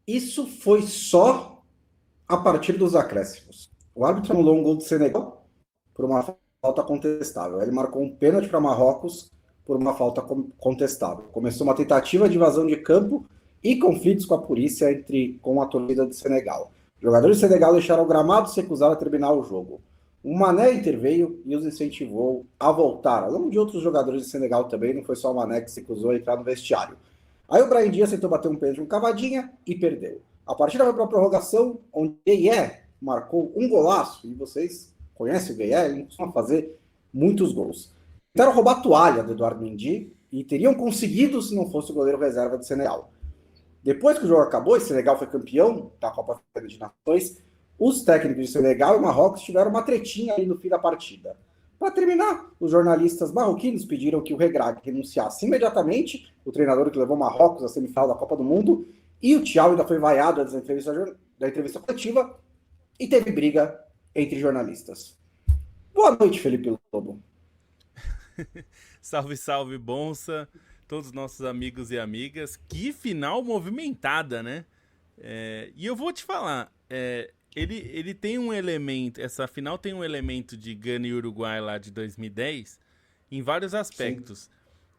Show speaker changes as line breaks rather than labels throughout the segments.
Isso foi só a partir dos acréscimos. O árbitro anulou um gol do Senegal por uma falta contestável. Ele marcou um pênalti para Marrocos por uma falta contestável. Começou uma tentativa de invasão de campo e conflitos com a polícia com a torcida do Senegal. Os jogadores do Senegal deixaram o gramado e se recusaram a terminar o jogo. O Mané interveio e os incentivou a voltar. Ao longo de outros jogadores do Senegal também, não foi só o Mané que se recusou a entrar no vestiário. Aí o Brahim Dias tentou bater um pênalti com cavadinha e perdeu. A partida foi para a prorrogação, onde Gueye marcou um golaço, e vocês conhecem o Gueye, ele costuma fazer muitos gols. Tentaram roubar a toalha do Eduardo Mendy e teriam conseguido se não fosse o goleiro reserva do Senegal. Depois que o jogo acabou e o Senegal foi campeão da Copa Africana de Nações, os técnicos de Senegal e Marrocos tiveram uma tretinha ali no fim da partida. Para terminar, os jornalistas marroquinos pediram que o Regragui renunciasse imediatamente, o treinador que levou Marrocos à semifinal da Copa do Mundo, e o Thiaw ainda foi vaiado da entrevista coletiva e teve briga entre jornalistas. Boa noite, Felipe Lobo.
Salve, salve, Bonsa, todos os nossos amigos e amigas. Que final movimentada, né? E eu vou te falar, ele tem um elemento, essa final tem um elemento de Gana e Uruguai lá de 2010 em vários aspectos. Sim.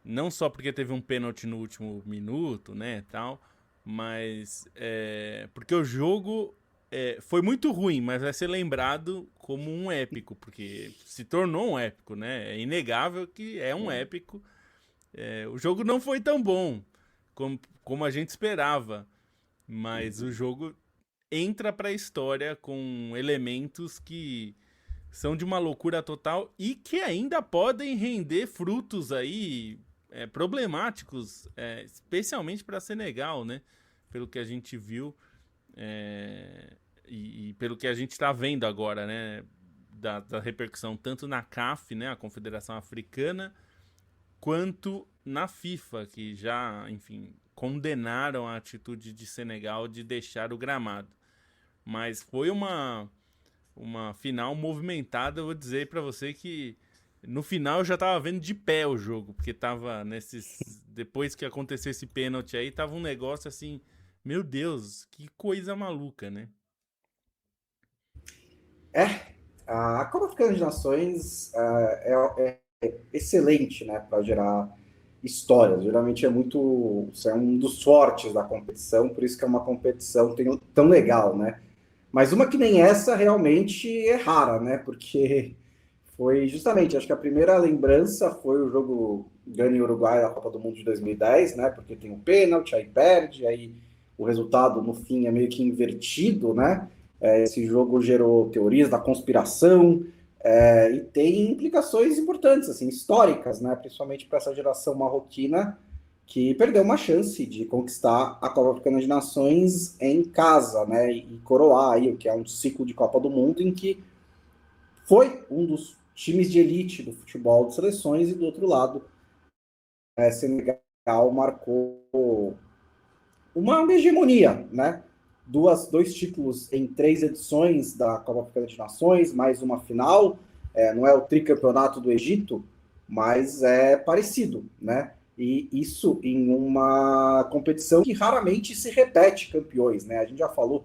Não só porque teve um pênalti no último minuto, né, tal, mas porque o jogo foi muito ruim, mas vai ser lembrado como um épico, porque se tornou um épico, né? É inegável que é um épico. O jogo não foi tão bom como a gente esperava, mas o jogo entra para a história com elementos que são de uma loucura total e que ainda podem render frutos aí problemáticos, especialmente para Senegal, né? Pelo que a gente viu e pelo que a gente está vendo agora, né? Da repercussão tanto na CAF, né? A Confederação Africana, quanto na FIFA, que já, enfim, condenaram a atitude de Senegal de deixar o gramado. Mas foi uma final movimentada. Eu vou dizer para você que no final eu já tava vendo de pé o jogo, porque tava depois que aconteceu esse pênalti aí, tava um negócio assim, meu Deus, que coisa maluca, né?
A Copa Africana de Nações é excelente, né, para gerar histórias. Geralmente é um dos fortes da competição, por isso que é uma competição tão legal, né? Mas uma que nem essa realmente é rara, né? Porque foi justamente, acho que a primeira lembrança foi o jogo Gana e Uruguai da Copa do Mundo de 2010, né? Porque tem o pênalti, aí perde, aí o resultado no fim é meio que invertido, né? Esse jogo gerou teorias da conspiração e tem implicações importantes, assim, históricas, né? Principalmente para essa geração marroquina que perdeu uma chance de conquistar a Copa Africana de Nações em casa, né? E coroar aí o que é um ciclo de Copa do Mundo em que foi um dos times de elite do futebol de seleções e do outro lado, Senegal marcou uma hegemonia, né? Dois títulos em 3 edições da Copa Africana de Nações, mais uma final. Não é o tricampeonato do Egito, mas é parecido, né? E isso em uma competição que raramente se repete campeões, né? A gente já falou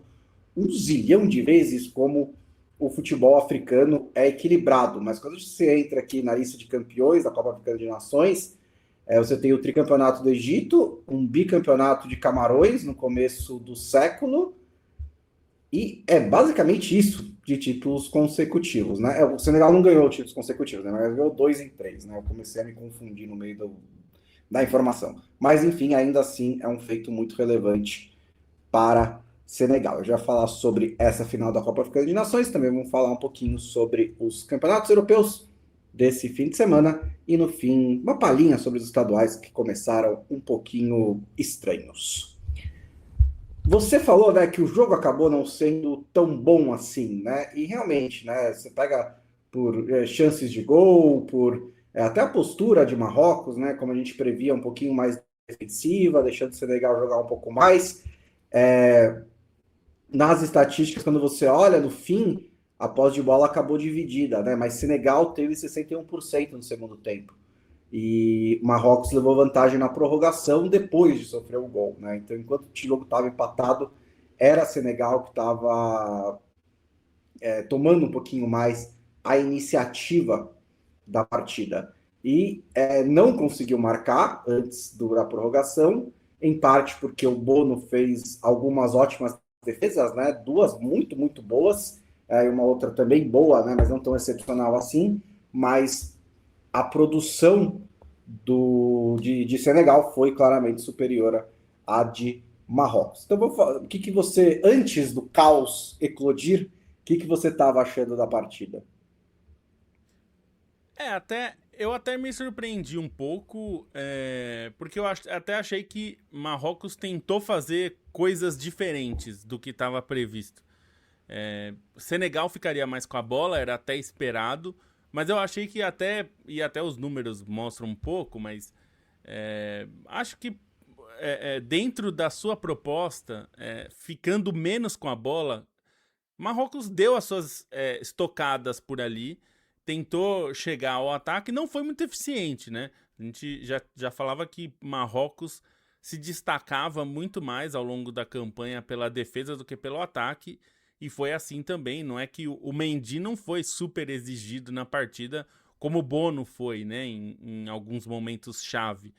um zilhão de vezes como o futebol africano é equilibrado, mas quando você entra aqui na lista de campeões da Copa Africana de Nações, você tem o tricampeonato do Egito, um bicampeonato de Camarões no começo do século, e é basicamente isso de títulos consecutivos, né? O Senegal não ganhou títulos consecutivos, né? Mas ganhou 2 em 3, né? Eu comecei a me confundir no meio da informação. Mas, enfim, ainda assim, é um feito muito relevante para Senegal. Eu já vou falar sobre essa final da Copa Africana de Nações, também vamos falar um pouquinho sobre os campeonatos europeus desse fim de semana e, no fim, uma palhinha sobre os estaduais que começaram um pouquinho estranhos. Você falou, né, que o jogo acabou não sendo tão bom assim, né? E realmente, né, você pega por chances de gol, por até a postura de Marrocos, né, como a gente previa, um pouquinho mais defensiva, deixando o Senegal jogar um pouco mais. Nas estatísticas, quando você olha no fim, a posse de bola acabou dividida, né? Mas Senegal teve 61% no segundo tempo. E Marrocos levou vantagem na prorrogação depois de sofrer o gol, né? Então, enquanto o jogo estava empatado, era Senegal que estava tomando um pouquinho mais a iniciativa da partida. E não conseguiu marcar antes da prorrogação, em parte porque o Bono fez algumas ótimas defesas, né? Duas muito, muito boas, e uma outra também boa, né? Mas não tão excepcional assim. Mas a produção de Senegal foi claramente superior à de Marrocos. Então, o que você, antes do caos eclodir, o que você estava achando da partida?
Eu até me surpreendi um pouco, porque até achei que Marrocos tentou fazer coisas diferentes do que estava previsto. Senegal ficaria mais com a bola, era até esperado, mas eu achei que até os números mostram um pouco, mas acho que dentro da sua proposta, ficando menos com a bola, Marrocos deu as suas estocadas por ali, tentou chegar ao ataque, não foi muito eficiente, né? A gente já falava que Marrocos se destacava muito mais ao longo da campanha pela defesa do que pelo ataque, e foi assim também. Não é que o Mendy não foi super exigido na partida, como o Bono foi, né? Em alguns momentos chave.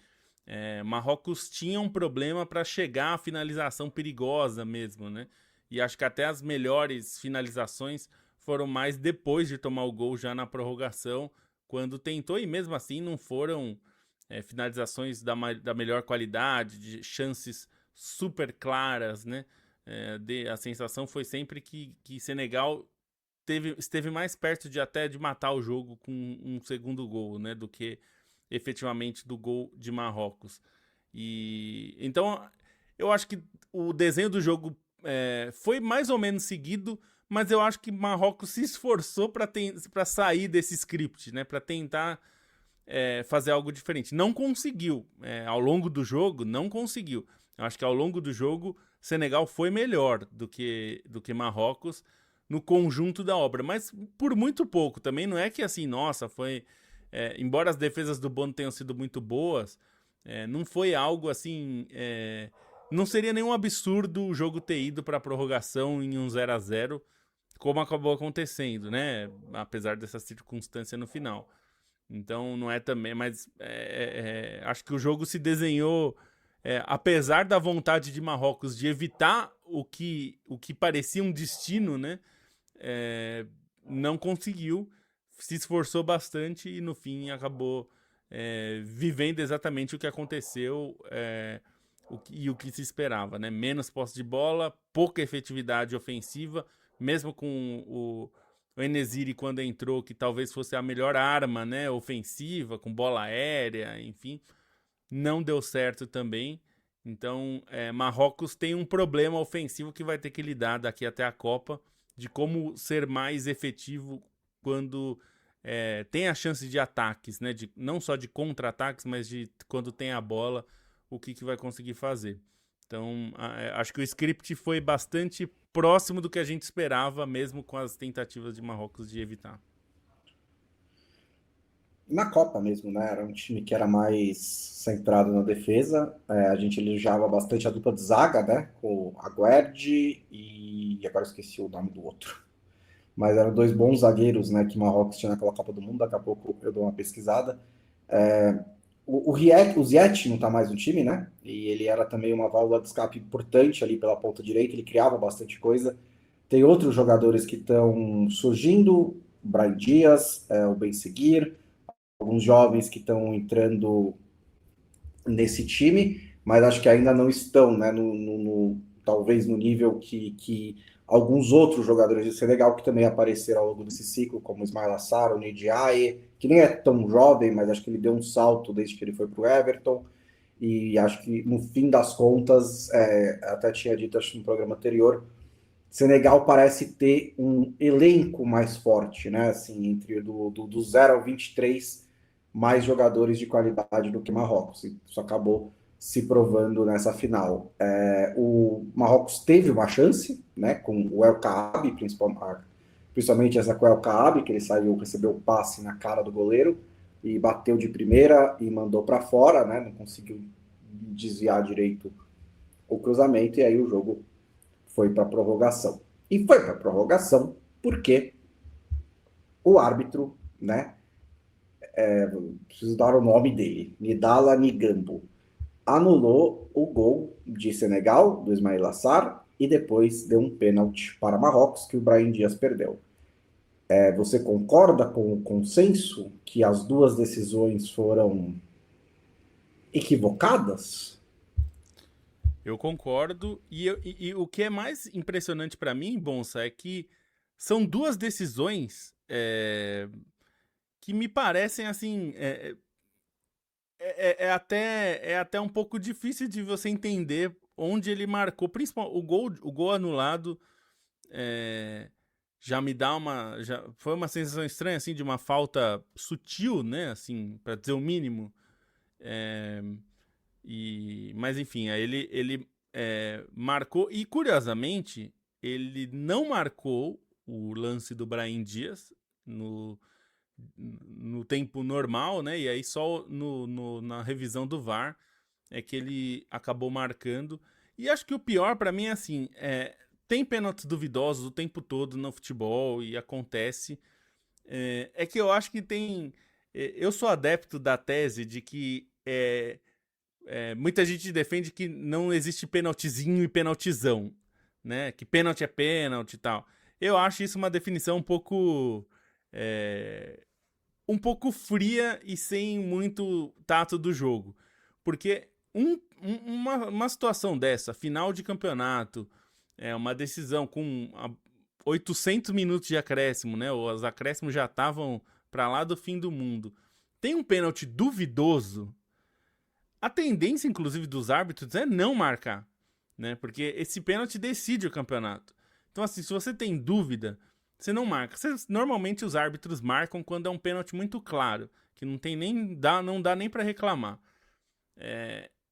Marrocos tinha um problema para chegar à finalização perigosa mesmo, né? E acho que até as melhores finalizações foram mais depois de tomar o gol, já na prorrogação, quando tentou, e mesmo assim não foram finalizações da melhor qualidade, de chances super claras, né? A sensação foi sempre que Senegal esteve mais perto de até de matar o jogo com um segundo gol, né? Do que efetivamente do gol de Marrocos. E então eu acho que o desenho do jogo foi mais ou menos seguido, mas eu acho que Marrocos se esforçou para sair desse script, né? Para tentar fazer algo diferente. Não conseguiu. Ao longo do jogo, não conseguiu. Eu acho que ao longo do jogo, Senegal foi melhor do que Marrocos no conjunto da obra, mas por muito pouco. Também não é que assim, nossa, foi. Embora as defesas do Bono tenham sido muito boas, não foi algo assim. Não seria nenhum absurdo o jogo ter ido para a prorrogação em um 0-0, como acabou acontecendo, né? Apesar dessa circunstância no final. Então não é também, mas acho que o jogo se desenhou, apesar da vontade de Marrocos de evitar o que parecia um destino, né? Não conseguiu, se esforçou bastante e no fim acabou vivendo exatamente o que aconteceu, e o que se esperava, né? Menos posse de bola, pouca efetividade ofensiva, mesmo com o En-Nesyri quando entrou, que talvez fosse a melhor arma, né, ofensiva, com bola aérea, enfim, não deu certo também. Então, Marrocos tem um problema ofensivo que vai ter que lidar daqui até a Copa, de como ser mais efetivo quando tem a chance de ataques, né? Não só de contra-ataques, mas de quando tem a bola, o que vai conseguir fazer. Então, acho que o script foi bastante próximo do que a gente esperava, mesmo com as tentativas de Marrocos de evitar.
Na Copa mesmo, né? Era um time que era mais centrado na defesa. A gente elogiava bastante a dupla de zaga, né? Com o Aguerd e agora esqueci o nome do outro. Mas eram dois bons zagueiros, né? Que Marrocos tinha naquela Copa do Mundo. Daqui a pouco eu dou uma pesquisada. O Ziyech não tá mais no time, né? E ele era também uma válvula de escape importante ali pela ponta direita. Ele criava bastante coisa. Tem outros jogadores que estão surgindo. O Brahim Dias, o Ben Seguir, alguns jovens que estão entrando nesse time, mas acho que ainda não estão, né, talvez no nível que alguns outros jogadores de Senegal que também apareceram ao longo desse ciclo, como Ismail Assar, o Ndiaye, que nem é tão jovem, mas acho que ele deu um salto desde que ele foi para o Everton, e acho que no fim das contas, até tinha dito acho, no programa anterior, Senegal parece ter um elenco mais forte, né? Assim, entre do 0 ao 23, mais jogadores de qualidade do que Marrocos. Isso acabou se provando nessa final. O Marrocos teve uma chance, né? Com o El Kaabi, principalmente essa com o El Kaabi, que ele saiu, recebeu o passe na cara do goleiro e bateu de primeira e mandou para fora, né? Não conseguiu desviar direito o cruzamento e aí o jogo foi para prorrogação. E foi para prorrogação porque o árbitro, né, preciso dar o nome dele, Nidala Nigambo, anulou o gol de Senegal, do Ismail Assar, e depois deu um pênalti para Marrocos, que o Brahim Dias perdeu. Você concorda com o consenso que as duas decisões foram equivocadas?
Eu concordo. E o que é mais impressionante para mim, Bonsa, é que são duas decisões que me parecem assim. É até um pouco difícil de você entender onde ele marcou. Principalmente o gol anulado já me dá uma. Foi uma sensação estranha, assim, de uma falta sutil, né? Assim, para dizer o mínimo. É, mas enfim, aí ele marcou. E curiosamente, ele não marcou o lance do Brahim Dias no tempo normal, né? E aí só na revisão do VAR é que ele acabou marcando. E acho que o pior pra mim é assim, tem pênaltis duvidosos o tempo todo no futebol e acontece. É que eu acho que tem. Eu sou adepto da tese de que muita gente defende que não existe penaltizinho e penaltizão, né? Que pênalti é pênalti e tal. Eu acho isso uma definição um pouco fria e sem muito tato do jogo. Porque uma situação dessa, final de campeonato, uma decisão com 800 minutos de acréscimo, né? Os acréscimos já estavam para lá do fim do mundo. Tem um pênalti duvidoso. A tendência, inclusive, dos árbitros é não marcar, né? Porque esse pênalti decide o campeonato. Então, assim, se você tem dúvida, você não marca. Normalmente os árbitros marcam quando é um pênalti muito claro, que não dá nem para reclamar.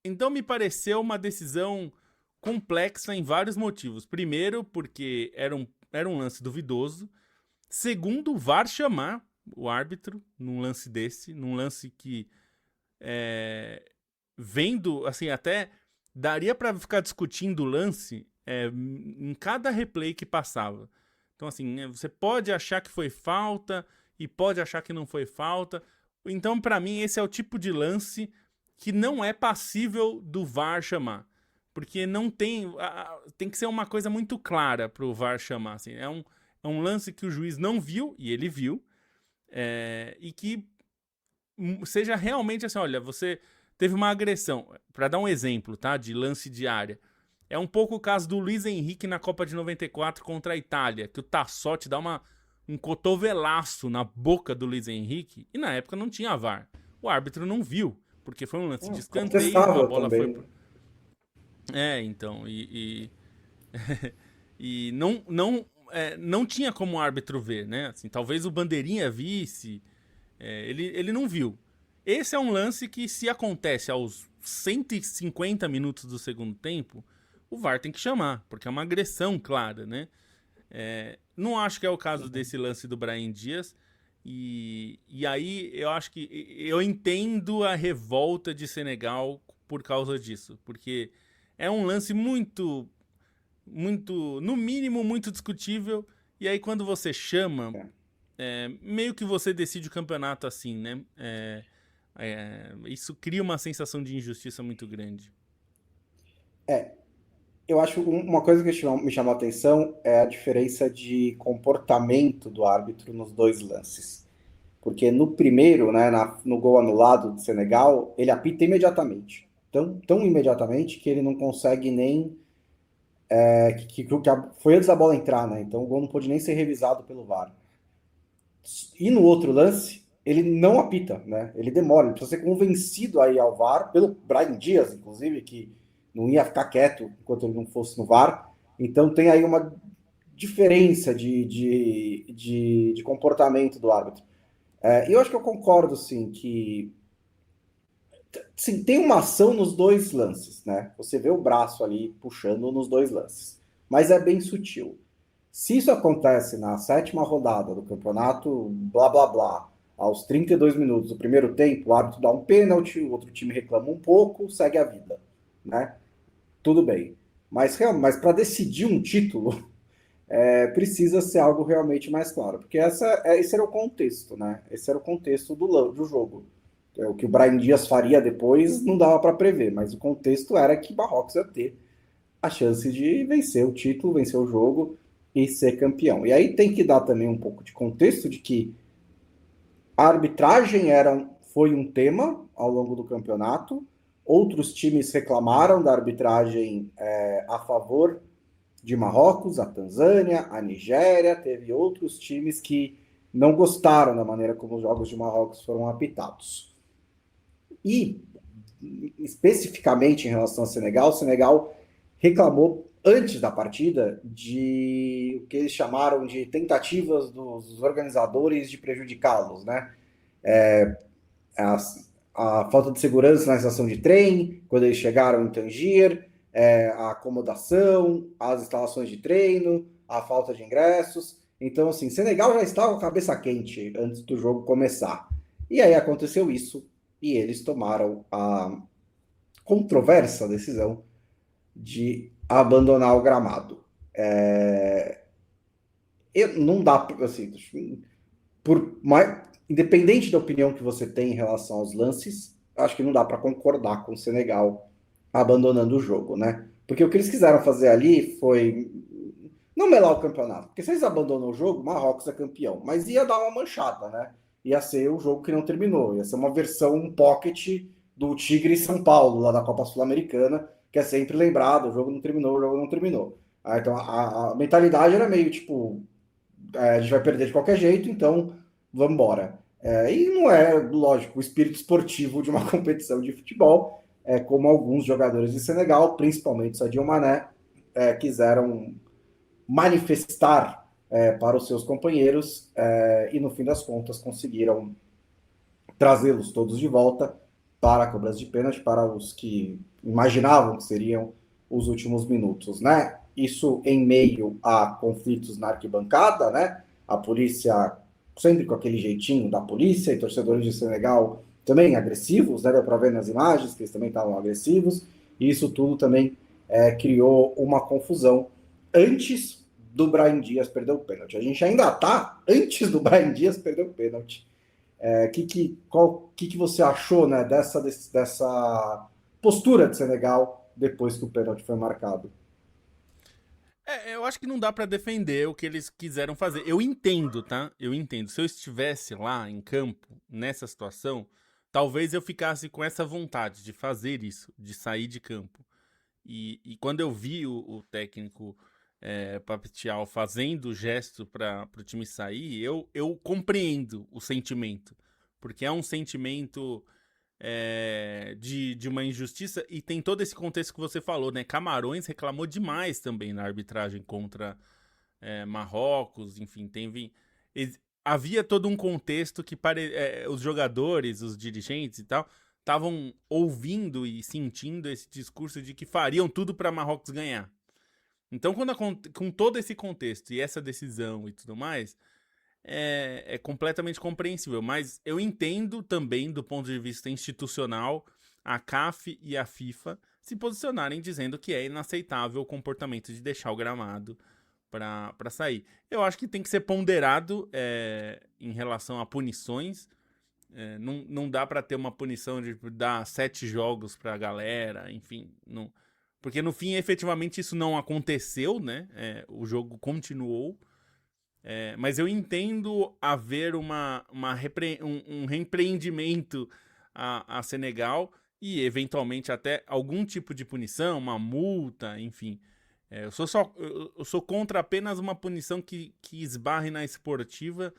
Então me pareceu uma decisão complexa em vários motivos. Primeiro, porque era um lance duvidoso. Segundo, o VAR chamar o árbitro num lance desse, num lance que vendo, assim, até daria para ficar discutindo o lance em cada replay que passava. Então, assim, você pode achar que foi falta e pode achar que não foi falta. Então, para mim, esse é o tipo de lance que não é passível do VAR chamar. Porque não tem. Tem que ser uma coisa muito clara para o VAR chamar. Assim. É um lance que o juiz não viu, e ele viu, e que seja realmente assim: olha, você teve uma agressão. Para dar um exemplo, tá? De lance de área. É um pouco o caso do Luiz Henrique na Copa de 94 contra a Itália, que o Tassotti dá um cotovelaço na boca do Luiz Henrique, e na época não tinha VAR. O árbitro não viu, porque foi um lance de escanteio, a bola
também.
foi... Então, e não tinha como o árbitro ver, né? Assim, talvez o Bandeirinha visse, ele não viu. Esse é um lance que, se acontece aos 150 minutos do segundo tempo, o VAR tem que chamar, porque é uma agressão clara, né? Não acho que é o caso desse lance do Brahim Dias. E aí eu acho que eu entendo a revolta de Senegal por causa disso. Porque é um lance muito, no mínimo, muito discutível. E aí quando você chama, meio que você decide o campeonato assim, né? Isso cria uma sensação de injustiça muito grande.
Eu acho uma coisa que me chamou a atenção é a diferença de comportamento do árbitro nos dois lances. Porque no primeiro, né, no gol anulado do Senegal, ele apita imediatamente. Tão imediatamente que ele não consegue nem... foi antes da bola entrar, né? Então o gol não pôde nem ser revisado pelo VAR. E no outro lance, ele não apita, né? Ele demora, ele precisa ser convencido aí ao VAR, pelo Brahim Dias, inclusive, que não ia ficar quieto enquanto ele não fosse no VAR. Então tem aí uma diferença de comportamento do árbitro. E eu acho que eu concordo, sim, que sim, tem uma ação nos dois lances, né? Você vê o braço ali puxando nos dois lances, mas é bem sutil. Se isso acontece na sétima rodada do campeonato, blá blá blá, aos 32 minutos do primeiro tempo, o árbitro dá um pênalti, o outro time reclama um pouco, segue a vida, né? Tudo bem. Mas para decidir um título, precisa ser algo realmente mais claro, porque esse era o contexto, né? Esse era o contexto do jogo. O que o Brahim Dias faria depois não dava para prever, mas o contexto era que Marrocos ia ter a chance de vencer o título, vencer o jogo e ser campeão. E aí tem que dar também um pouco de contexto de que a arbitragem foi um tema ao longo do campeonato, outros times reclamaram da arbitragem a favor de Marrocos, a Tanzânia, a Nigéria, teve outros times que não gostaram da maneira como os jogos de Marrocos foram apitados. E, especificamente em relação ao Senegal, o Senegal reclamou antes da partida de o que eles chamaram de tentativas dos organizadores de prejudicá-los, né? A, a falta de segurança na estação de trem, quando eles chegaram em Tangier, a acomodação, as instalações de treino, a falta de ingressos. Então, assim, Senegal já estava com a cabeça quente antes do jogo começar. E aí aconteceu isso, e eles tomaram a controversa decisão de abandonar o gramado. Não dá, assim, independente da opinião que você tem em relação aos lances, acho que não dá para concordar com o Senegal abandonando o jogo, né? Porque o que eles quiseram fazer ali foi não melar o campeonato. Porque se eles abandonam o jogo, Marrocos é campeão. Mas ia dar uma manchada, né? Ia ser o jogo que não terminou. Ia ser uma versão um pocket do Tigre e São Paulo, lá da Copa Sul-Americana, que é sempre lembrado, o jogo não terminou, o jogo não terminou. Então a mentalidade era meio tipo, a gente vai perder de qualquer jeito, então vamos embora. E não é, lógico, o espírito esportivo de uma competição de futebol, como alguns jogadores de Senegal, principalmente Sadio Mané, quiseram manifestar para os seus companheiros e, no fim das contas, conseguiram trazê-los todos de volta para a cobrança de pênalti, para os que imaginavam que seriam os últimos minutos, né? Isso em meio a conflitos na arquibancada, né? A polícia sempre com aquele jeitinho da polícia e torcedores de Senegal também agressivos, né? Deu para ver nas imagens que eles também estavam agressivos, e isso tudo também criou uma confusão antes do Brahim Dias perder o pênalti. A gente ainda está antes do Brahim Dias perder o pênalti. Que você achou, né, dessa postura de Senegal depois que o pênalti foi marcado?
Eu acho que não dá pra defender o que eles quiseram fazer. Eu entendo, tá? Eu entendo. Se eu estivesse lá em campo, nessa situação, talvez eu ficasse com essa vontade de fazer isso, de sair de campo. E quando eu vi o técnico Papetial fazendo o gesto para o time sair, eu compreendo o sentimento. Porque é um sentimento de uma injustiça e tem todo esse contexto que você falou, né? Camarões reclamou demais também na arbitragem contra Marrocos, enfim, havia todo um contexto que os jogadores, os dirigentes e tal, estavam ouvindo e sentindo esse discurso de que fariam tudo para Marrocos ganhar. Então, com todo esse contexto e essa decisão e tudo mais, é completamente compreensível. Mas eu entendo também, do ponto de vista institucional, a CAF e a FIFA se posicionarem dizendo que é inaceitável o comportamento de deixar o gramado para sair. Eu acho que tem que ser ponderado em relação a punições. Não dá para ter uma punição de dar 7 jogos para a galera, enfim. Não, porque no fim, efetivamente, isso não aconteceu, né? O jogo continuou. Mas eu entendo haver um repreendimento a Senegal e, eventualmente, até algum tipo de punição, uma multa, enfim. Eu sou contra apenas uma punição que esbarre na esportiva,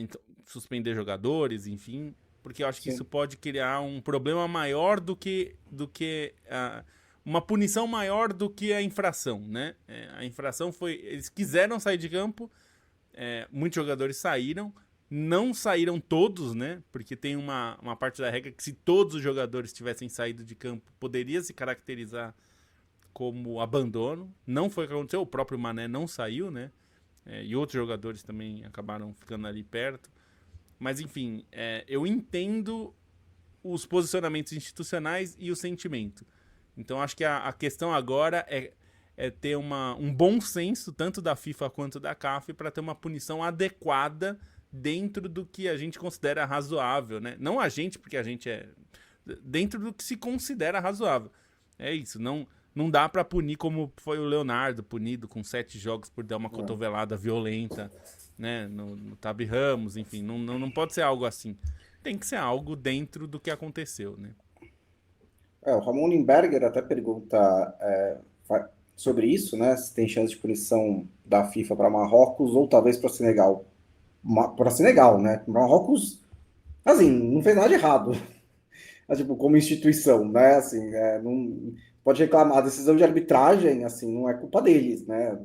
então, suspender jogadores, enfim, porque eu acho que
Sim.
isso pode criar um problema maior do que uma punição maior do que a infração, né? A infração foi, eles quiseram sair de campo, muitos jogadores saíram, não saíram todos, né? Porque tem uma parte da regra que se todos os jogadores tivessem saído de campo, poderia se caracterizar como abandono. Não foi o que aconteceu, o próprio Mané não saiu, né? E outros jogadores também acabaram ficando ali perto. Mas, enfim, eu entendo os posicionamentos institucionais e o sentimento. Então acho que a questão agora é ter um bom senso, tanto da FIFA quanto da CAF, para ter uma punição adequada dentro do que a gente considera razoável, né? Não a gente, porque a gente é... Dentro do que se considera razoável. É isso, não dá para punir como foi o Leonardo, punido com 7 jogos por dar uma cotovelada violenta, né? No Tabi Ramos, enfim, não pode ser algo assim. Tem que ser algo dentro do que aconteceu, né?
O Ramon Limberger até pergunta sobre isso, né? Se tem chance de punição da FIFA para Marrocos ou talvez para Senegal. Para Senegal, né? Marrocos, assim, não fez nada de errado. Mas, tipo, como instituição, né? Assim, não pode reclamar. A decisão de arbitragem, assim, não é culpa deles, né?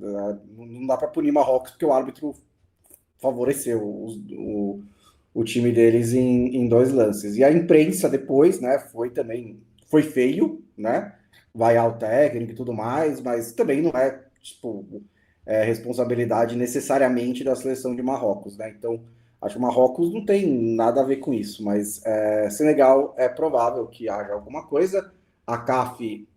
Não dá para punir Marrocos porque o árbitro favoreceu o time deles em 2 lances. E a imprensa depois, né? Foi feio, né? Vaiar o técnico e tudo mais, mas também não é, tipo, responsabilidade necessariamente da seleção de Marrocos, né? Então, acho que Marrocos não tem nada a ver com isso, mas Senegal é provável que haja alguma coisa. A CAF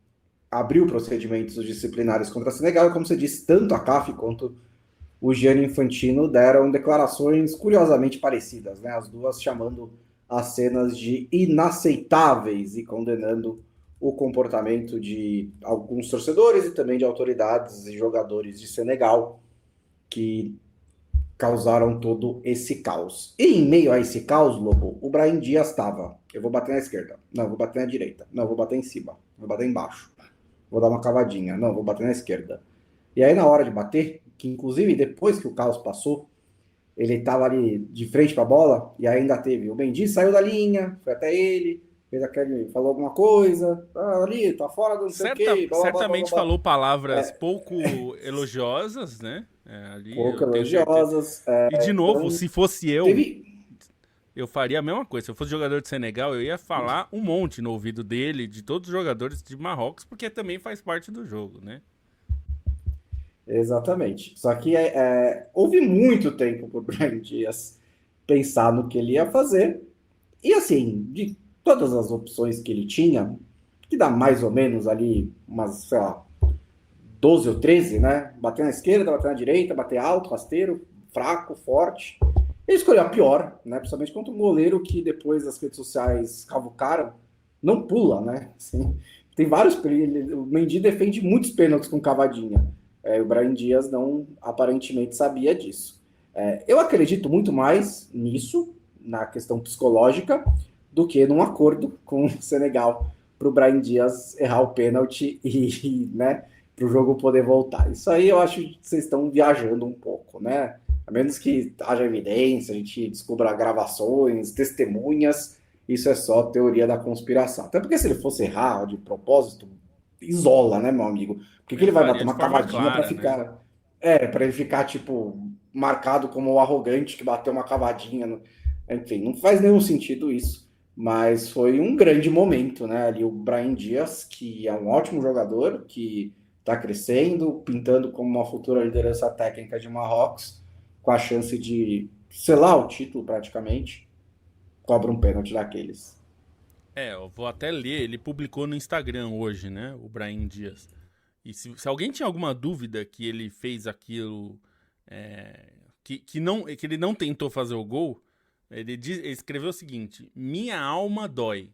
abriu procedimentos disciplinares contra Senegal, e como você disse, tanto a CAF quanto o Gianni Infantino deram declarações curiosamente parecidas, né? As duas chamando as cenas de inaceitáveis e condenando o comportamento de alguns torcedores e também de autoridades e jogadores de Senegal que causaram todo esse caos. E em meio a esse caos, Lobo, o Brahim Dias estava: eu vou bater na esquerda, não, vou bater na direita, não, vou bater em cima, vou bater embaixo, vou dar uma cavadinha, não, vou bater na esquerda. E aí na hora de bater, que inclusive depois que o caos passou, ele estava ali de frente para a bola e ainda teve o Mendy saiu da linha, foi até ele, fez aquele, falou alguma coisa, ali, tá fora do não sei o quê, blá, blá, blá, blá,
Certamente
blá.
falou palavras pouco elogiosas, né? Ali
Pouco
eu tenho certeza.
elogiosas.
E de novo,
Então,
se fosse
teve.
eu faria a mesma coisa. Se eu fosse jogador de Senegal, eu ia falar um monte no ouvido dele, de todos os jogadores de Marrocos, porque também faz parte do jogo, né?
Exatamente. Só que houve muito tempo para o Brian Dias pensar no que ele ia fazer. E assim, de todas as opções que ele tinha, que dá mais ou menos ali umas, sei lá, 12 ou 13, né? Bater na esquerda, bater na direita, bater alto, rasteiro, fraco, forte. Ele escolheu a pior, né? Principalmente contra um goleiro que depois as redes sociais cavucaram, não pula, né? Assim, tem vários. O Mendy defende muitos pênaltis com cavadinha. O Brahim Dias não aparentemente sabia disso. Eu acredito muito mais nisso, na questão psicológica, do que num acordo com o Senegal para o Brahim Dias errar o pênalti né, para o jogo poder voltar. Isso aí eu acho que vocês estão viajando um pouco, né? A menos que haja evidência, a gente descubra gravações, testemunhas, isso é só teoria da conspiração. Até porque se ele fosse errar de propósito, isola, né, meu amigo? Por que
Ele
ele vai bater
faria de
uma
forma
cavadinha para
clara, né?
ficar. Para ele ficar, tipo, marcado como o arrogante que bateu uma cavadinha. Enfim, não faz nenhum sentido isso. Mas foi um grande momento, né? Ali o Brahim Dias, que é um ótimo jogador, que está crescendo, pintando como uma futura liderança técnica de Marrocos, com a chance de selar o título praticamente, cobra um pênalti daqueles.
Eu vou até ler. Ele publicou no Instagram hoje, né? O Brahim Dias. E se alguém tinha alguma dúvida que ele fez aquilo, que ele não tentou fazer o gol, ele escreveu o seguinte: minha alma dói.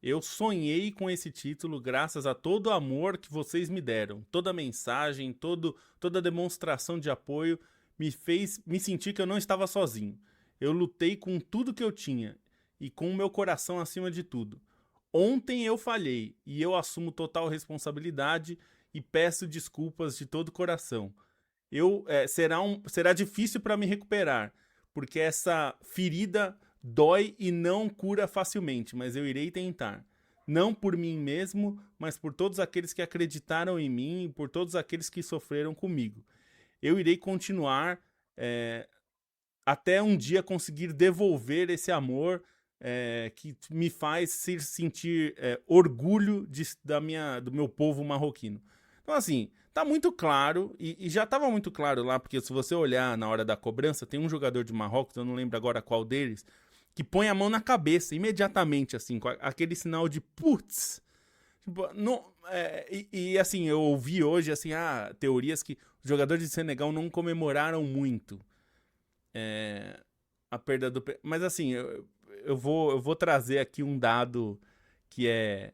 Eu sonhei com esse título graças a todo o amor que vocês me deram. Toda a mensagem, toda a demonstração de apoio me fez me sentir que eu não estava sozinho. Eu lutei com tudo que eu tinha e com o meu coração acima de tudo. Ontem eu falhei e eu assumo total responsabilidade e peço desculpas de todo o coração. Será difícil para me recuperar, porque essa ferida dói e não cura facilmente, mas eu irei tentar. Não por mim mesmo, mas por todos aqueles que acreditaram em mim e por todos aqueles que sofreram comigo. Eu irei continuar até um dia conseguir devolver esse amor que me faz sentir orgulho do meu povo marroquino. Então, assim, tá muito claro, e já tava muito claro lá, porque se você olhar na hora da cobrança, tem um jogador de Marrocos, eu não lembro agora qual deles, que põe a mão na cabeça imediatamente, assim, com aquele sinal de putz. Não, assim, eu ouvi hoje assim, teorias que os jogadores de Senegal não comemoraram muito a perda do. Mas assim, eu vou trazer aqui um dado que é.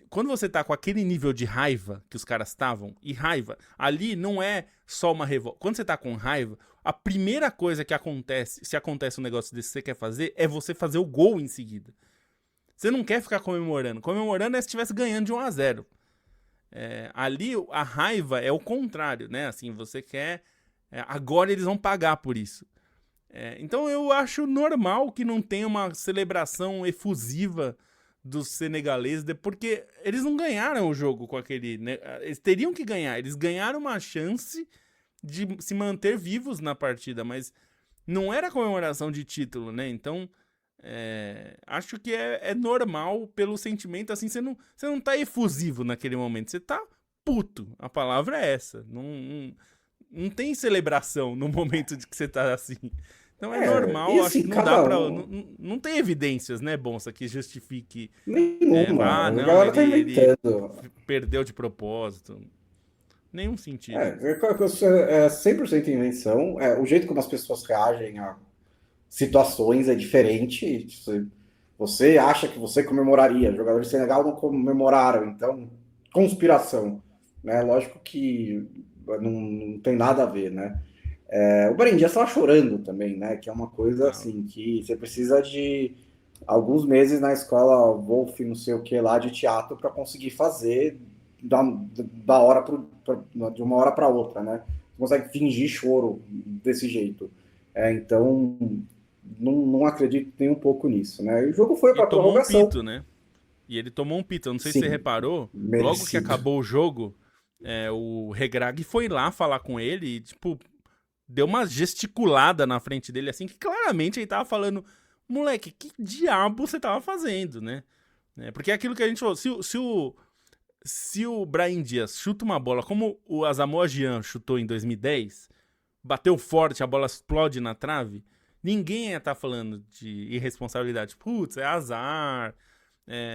Quando você tá com aquele nível de raiva que os caras estavam, e raiva, ali não é só uma revolta. Quando você tá com raiva, a primeira coisa que acontece, se acontece um negócio desse que você quer fazer, é você fazer o gol em seguida. Você não quer ficar comemorando. Comemorando é se estivesse ganhando de 1-0. Ali a raiva é o contrário, né? Assim, você quer. Agora eles vão pagar por isso. Então eu acho normal que não tenha uma celebração efusiva dos senegaleses, porque eles não ganharam o jogo com aquele. Né? Eles teriam que ganhar. Eles ganharam uma chance de se manter vivos na partida, mas não era comemoração de título, né? Então. Acho que é normal pelo sentimento, assim, você não tá efusivo naquele momento, você tá puto, a palavra é essa, não tem celebração no momento de que você tá assim, então é
E
normal, acho
assim,
que não dá
cada
pra,
um.
não tem evidências, né, Bonsa, que justifique,
Nenhuma. A
não,
galera tá
ele
inventando.
perdeu de propósito, nenhum sentido.
É 100% invenção. O jeito como as pessoas reagem a situações é diferente. Você acha que você comemoraria, os jogadores de Senegal não comemoraram, então, conspiração. Né? Lógico que não tem nada a ver, né? O Barendia estava chorando também, né? Que é uma coisa
Tava.
assim, que você precisa de alguns meses na escola Wolf, não sei o que lá, de teatro para conseguir fazer da hora de uma hora para outra, né? Você consegue fingir choro desse jeito. Então, não acredito nem um pouco nisso, né? E o jogo foi
E
para
tomou um
prorrogação.
pito, né? E ele tomou um pito. Eu não sei se você
Sim,
reparou, logo que
merecido.
acabou o jogo, o Regrag foi lá falar com ele e, tipo, deu uma gesticulada na frente dele, assim, que claramente ele tava falando, moleque, que diabo você tava fazendo, né? Porque é aquilo que a gente falou, se o Brahim Dias chuta uma bola como o Asamoah Gyan chutou em 2010, bateu forte, a bola explode na trave, ninguém ia estar falando de irresponsabilidade. Putz, é azar,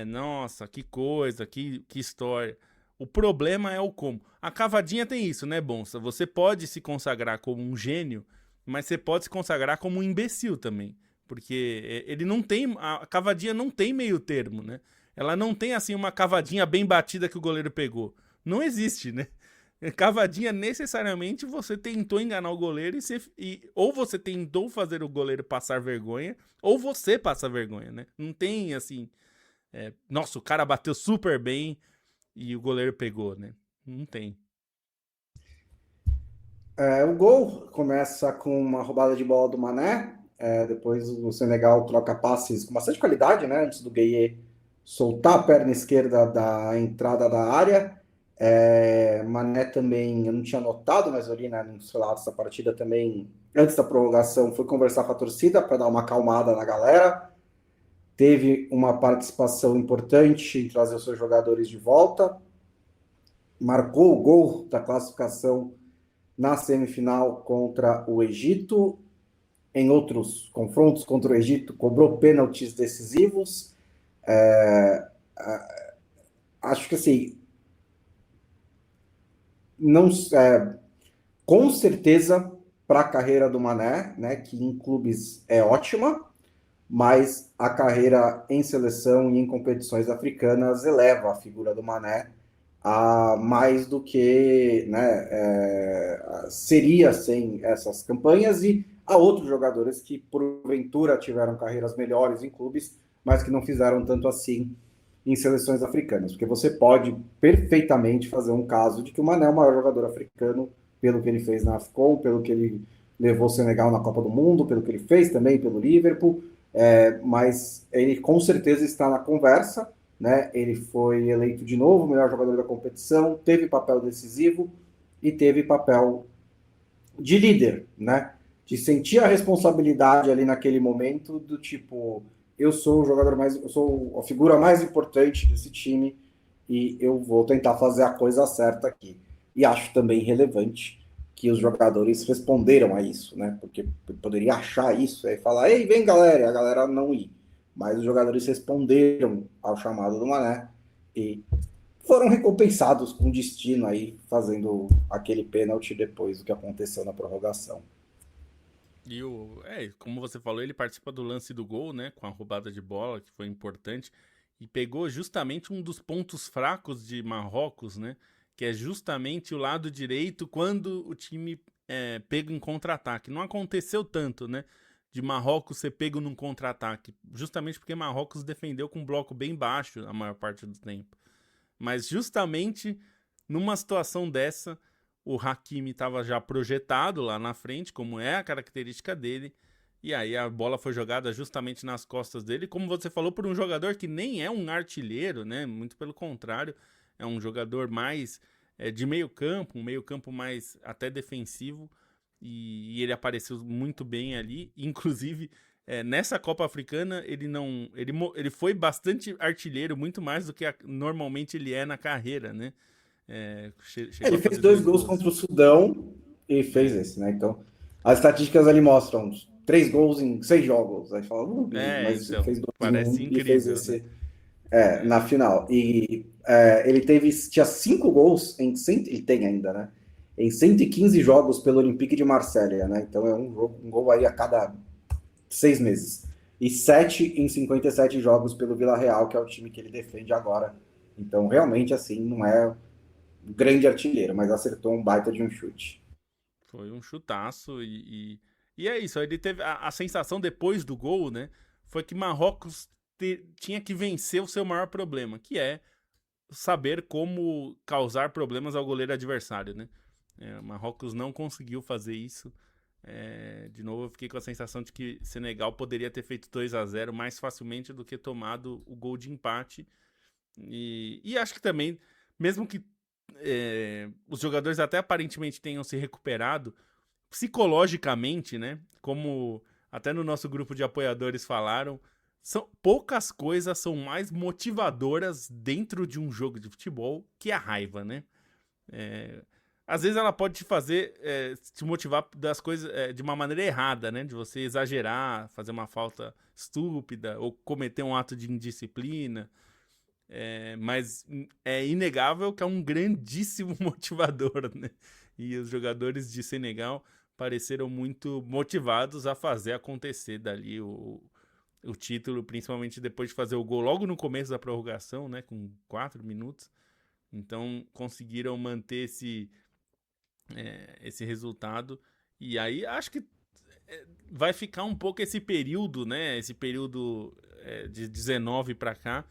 nossa, que coisa, que história. O problema é o como. A cavadinha tem isso, né, Bonsa? Você pode se consagrar como um gênio, mas você pode se consagrar como um imbecil também. Porque ele não tem. A cavadinha não tem meio termo, né? Ela não tem assim uma cavadinha bem batida que o goleiro pegou. Não existe, né? Cavadinha, necessariamente, você tentou enganar o goleiro ou você tentou fazer o goleiro passar vergonha, ou você passa vergonha, né? Não tem assim. Nossa, o cara bateu super bem e o goleiro pegou, né? Não tem.
O gol começa com uma roubada de bola do Mané. Depois o Senegal troca passes com bastante qualidade, né? Antes do Gueye soltar a perna esquerda da entrada da área. Mané também, eu não tinha notado, mas ali nos relatos da partida também, antes da prorrogação, foi conversar com a torcida para dar uma acalmada na galera. Teve uma participação importante em trazer os seus jogadores de volta. Marcou o gol da classificação na semifinal contra o Egito. Em outros confrontos contra o Egito, cobrou pênaltis decisivos. Acho que assim, não, com certeza para a carreira do Mané, né, que em clubes é ótima, mas a carreira em seleção e em competições africanas eleva a figura do Mané a mais do que, né, seria sem essas campanhas, e a outros jogadores que porventura tiveram carreiras melhores em clubes, mas que não fizeram tanto assim em seleções africanas, porque você pode perfeitamente fazer um caso de que o Mané é o maior jogador africano pelo que ele fez na AFCON, pelo que ele levou o Senegal na Copa do Mundo, pelo que ele fez também pelo Liverpool, mas ele com certeza está na conversa, né? Ele foi eleito de novo o melhor jogador da competição, teve papel decisivo e teve papel de líder, né? De sentir a responsabilidade ali naquele momento do tipo, eu sou o jogador mais, eu sou a figura mais importante desse time e eu vou tentar fazer a coisa certa aqui. E acho também relevante que os jogadores responderam a isso, né? Porque poderia achar isso e falar, ei, vem galera, e a galera não ir. Mas os jogadores responderam ao chamado do Mané e foram recompensados com destino aí, fazendo aquele pênalti depois do que aconteceu na prorrogação.
E como você falou, ele participa do lance do gol, né? Com a roubada de bola, que foi importante. E pegou justamente um dos pontos fracos de Marrocos, né? Que é justamente o lado direito quando o time pega em contra-ataque. Não aconteceu tanto, né? De Marrocos ser pego num contra-ataque. Justamente porque Marrocos defendeu com um bloco bem baixo a maior parte do tempo. Mas justamente numa situação dessa, o Hakimi estava já projetado lá na frente, como é a característica dele, e aí a bola foi jogada justamente nas costas dele, como você falou, por um jogador que nem é um artilheiro, né? Muito pelo contrário, é um jogador mais de meio campo, um meio campo mais até defensivo, e ele apareceu muito bem ali, inclusive nessa Copa Africana ele foi bastante artilheiro, muito mais do que normalmente ele é na carreira, né? Chegou
Ele
a
fez
fazer
2 gols contra o Sudão e fez esse, né? Então, as estatísticas ali mostram 3 gols em 6 jogos. Aí fala, mas
Então,
fez 2 em
parece
1 e fez
incrível, né?
esse na final. E ele tinha 5 gols ele tem ainda, né? Em 115 jogos pelo Olympique de Marselha, né? Então é um gol aí a cada 6 meses. E 7 em 57 jogos pelo Villarreal, que é o time que ele defende agora. Então, realmente, assim, não é um grande artilheiro, mas acertou um baita de um chute.
Foi um chutaço e é isso. Ele teve a sensação depois do gol, né? Foi que Marrocos tinha que vencer o seu maior problema, que é saber como causar problemas ao goleiro adversário, né? Marrocos não conseguiu fazer isso. De novo, eu fiquei com a sensação de que Senegal poderia ter feito 2-0 mais facilmente do que tomado o gol de empate. E acho que também, mesmo que os jogadores até aparentemente tenham se recuperado psicologicamente, né? Como até no nosso grupo de apoiadores falaram, poucas coisas são mais motivadoras dentro de um jogo de futebol que a raiva, né? Às vezes ela pode te fazer te motivar das coisas de uma maneira errada, né? De você exagerar, fazer uma falta estúpida ou cometer um ato de indisciplina. Mas é inegável que é um grandíssimo motivador, né? E os jogadores de Senegal pareceram muito motivados a fazer acontecer dali o título, principalmente depois de fazer o gol logo no começo da prorrogação, né? Com 4 minutos. Então conseguiram manter esse resultado. E aí acho que vai ficar um pouco esse período, né? Esse período de 19 para cá,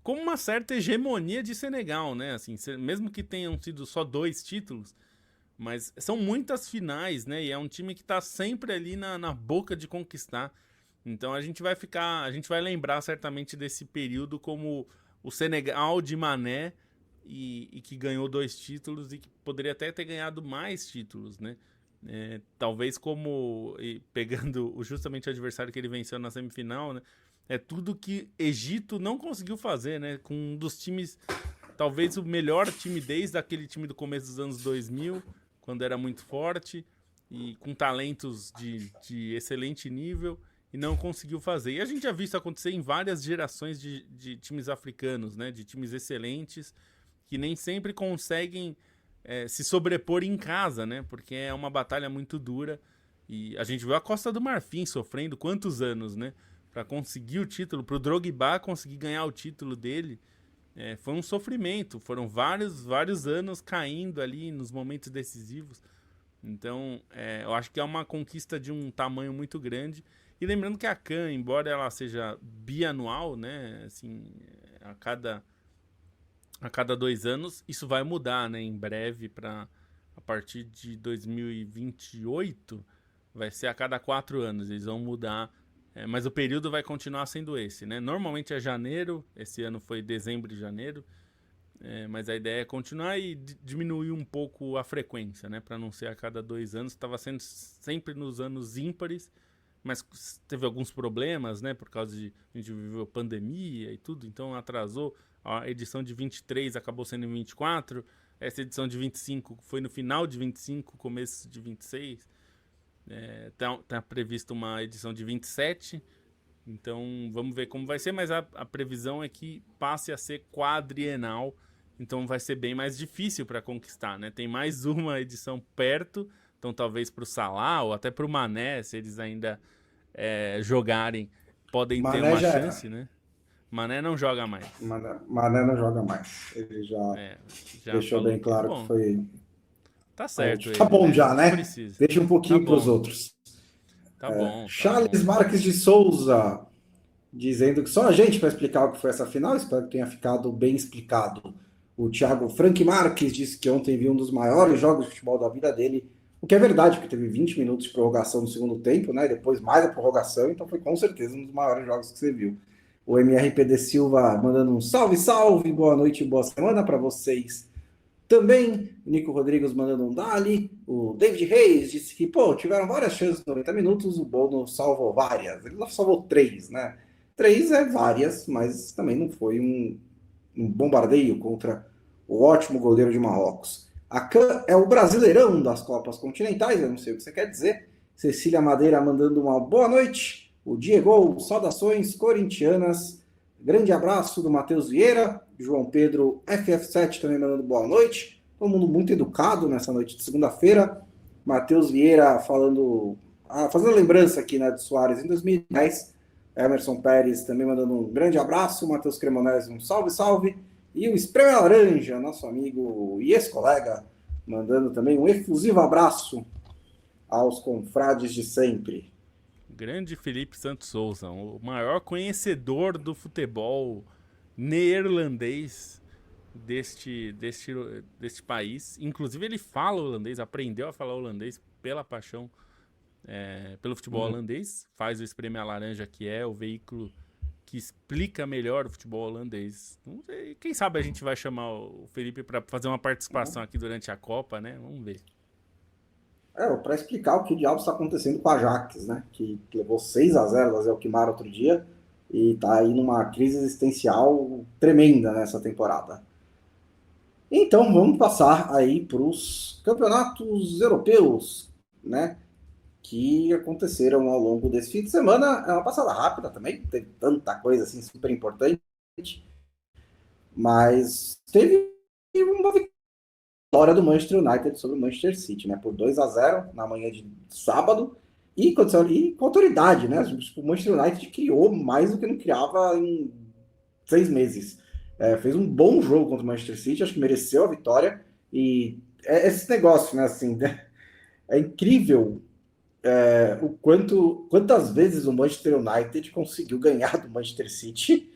com uma certa hegemonia de Senegal, né? Assim, mesmo que tenham sido só 2 títulos, mas são muitas finais, né? E é um time que tá sempre ali na boca de conquistar. Então a gente vai lembrar certamente desse período como o Senegal de Mané e que ganhou 2 títulos e que poderia até ter ganhado mais títulos, né? Talvez pegando justamente o adversário que ele venceu na semifinal, né? É tudo que Egito não conseguiu fazer, né? Com um dos times, talvez o melhor time desde aquele time do começo dos anos 2000, quando era muito forte e com talentos de excelente nível, e não conseguiu fazer. E a gente já viu isso acontecer em várias gerações de times africanos, né? De times excelentes, que nem sempre conseguem se sobrepor em casa, né? Porque é uma batalha muito dura. E a gente viu a Costa do Marfim sofrendo quantos anos, né? Para conseguir o título, para o Drogba conseguir ganhar o título dele, foi um sofrimento. Foram vários anos caindo ali nos momentos decisivos. Então, eu acho que é uma conquista de um tamanho muito grande. E lembrando que a CAN, embora ela seja bianual, né, assim, a cada 2 anos, isso vai mudar, né, em breve a partir de 2028, vai ser a cada 4 anos. Eles vão mudar, mas o período vai continuar sendo esse, né? Normalmente é janeiro, esse ano foi dezembro e janeiro. Mas a ideia é continuar e diminuir um pouco a frequência, né? Para não ser a cada 2 anos. Estava sendo sempre nos anos ímpares, mas teve alguns problemas, né? Por causa de a gente viveu pandemia e tudo, então atrasou. A edição de 23 acabou sendo em 24. Essa edição de 25 foi no final de 25, começo de 26. Tá previsto uma edição de 27. Então vamos ver como vai ser, mas a previsão é que passe a ser quadrienal. então vai ser bem mais difícil para conquistar, né? Tem mais uma edição perto, então talvez para o Salah ou até para o Mané, se eles ainda jogarem, podem ter
Mané
uma
já era.
chance, né? Mané não joga mais.
Mané não joga mais. Ele já
É, já
deixou
falou
bem
que.
claro que
Bom,
foi
tá
a
certo
última. Tá
ele,
bom
né?
já,
Não
né?
precisa.
Deixa um
Tá
pouquinho para os
bom,
outros.
tá bom, tá bom.
Charles Marques de Souza, dizendo que só a gente vai explicar o que foi essa final. Espero que tenha ficado bem explicado. O Thiago Frank Marques disse que ontem viu um dos maiores jogos de futebol da vida dele. O que é verdade, porque teve 20 minutos de prorrogação no segundo tempo, né? E depois mais a prorrogação, então foi com certeza um dos maiores jogos que você viu. O MRPD Silva mandando um salve, salve, boa noite e boa semana para vocês. Também, o Nico Rodrigues mandando um dali. O David Reis disse que, pô, tiveram várias chances nos 90 minutos, o Bono salvou várias. Ele salvou três, né? Três é várias, mas também não foi um bombardeio contra o ótimo goleiro de Marrocos. A CAN é o brasileirão das Copas Continentais, eu não sei o que você quer dizer. Cecília Madeira mandando uma boa noite. O Diego, saudações corintianas. Grande abraço do Matheus Vieira. João Pedro FF7 também mandando boa noite. Todo mundo muito educado nessa noite de segunda-feira. Matheus Vieira falando, fazendo lembrança aqui, né, de Soares em 2010. Emerson Pérez também mandando um grande abraço. Matheus Cremonese, um salve, salve. E o Espreme Laranja, nosso amigo e ex-colega, mandando também um efusivo abraço aos confrades de sempre.
Grande Felipe Santos Souza, o maior conhecedor do futebol neerlandês deste país. Inclusive, ele fala holandês, aprendeu a falar holandês pela paixão pelo futebol holandês. Faz o Espreme a Laranja, que é o veículo que explica melhor o futebol holandês. Quem sabe a gente vai chamar o Felipe para fazer uma participação aqui durante a Copa, né? Vamos ver.
Para explicar o que diabos está acontecendo com a Ajax, né? Que levou 6-0 da Alkmaar outro dia e está aí numa crise existencial tremenda nessa temporada. Então vamos passar aí para os campeonatos europeus, né? Que aconteceram ao longo desse fim de semana. É uma passada rápida também, não teve tanta coisa assim super importante, mas teve uma vitória do Manchester United sobre o Manchester City, né? Por 2-0 na manhã de sábado. E com autoridade, né? O Manchester United criou mais do que não criava em 6 meses. Fez um bom jogo contra o Manchester City, acho que mereceu a vitória. E esse negócio, né? Assim, é incrível quantas vezes o Manchester United conseguiu ganhar do Manchester City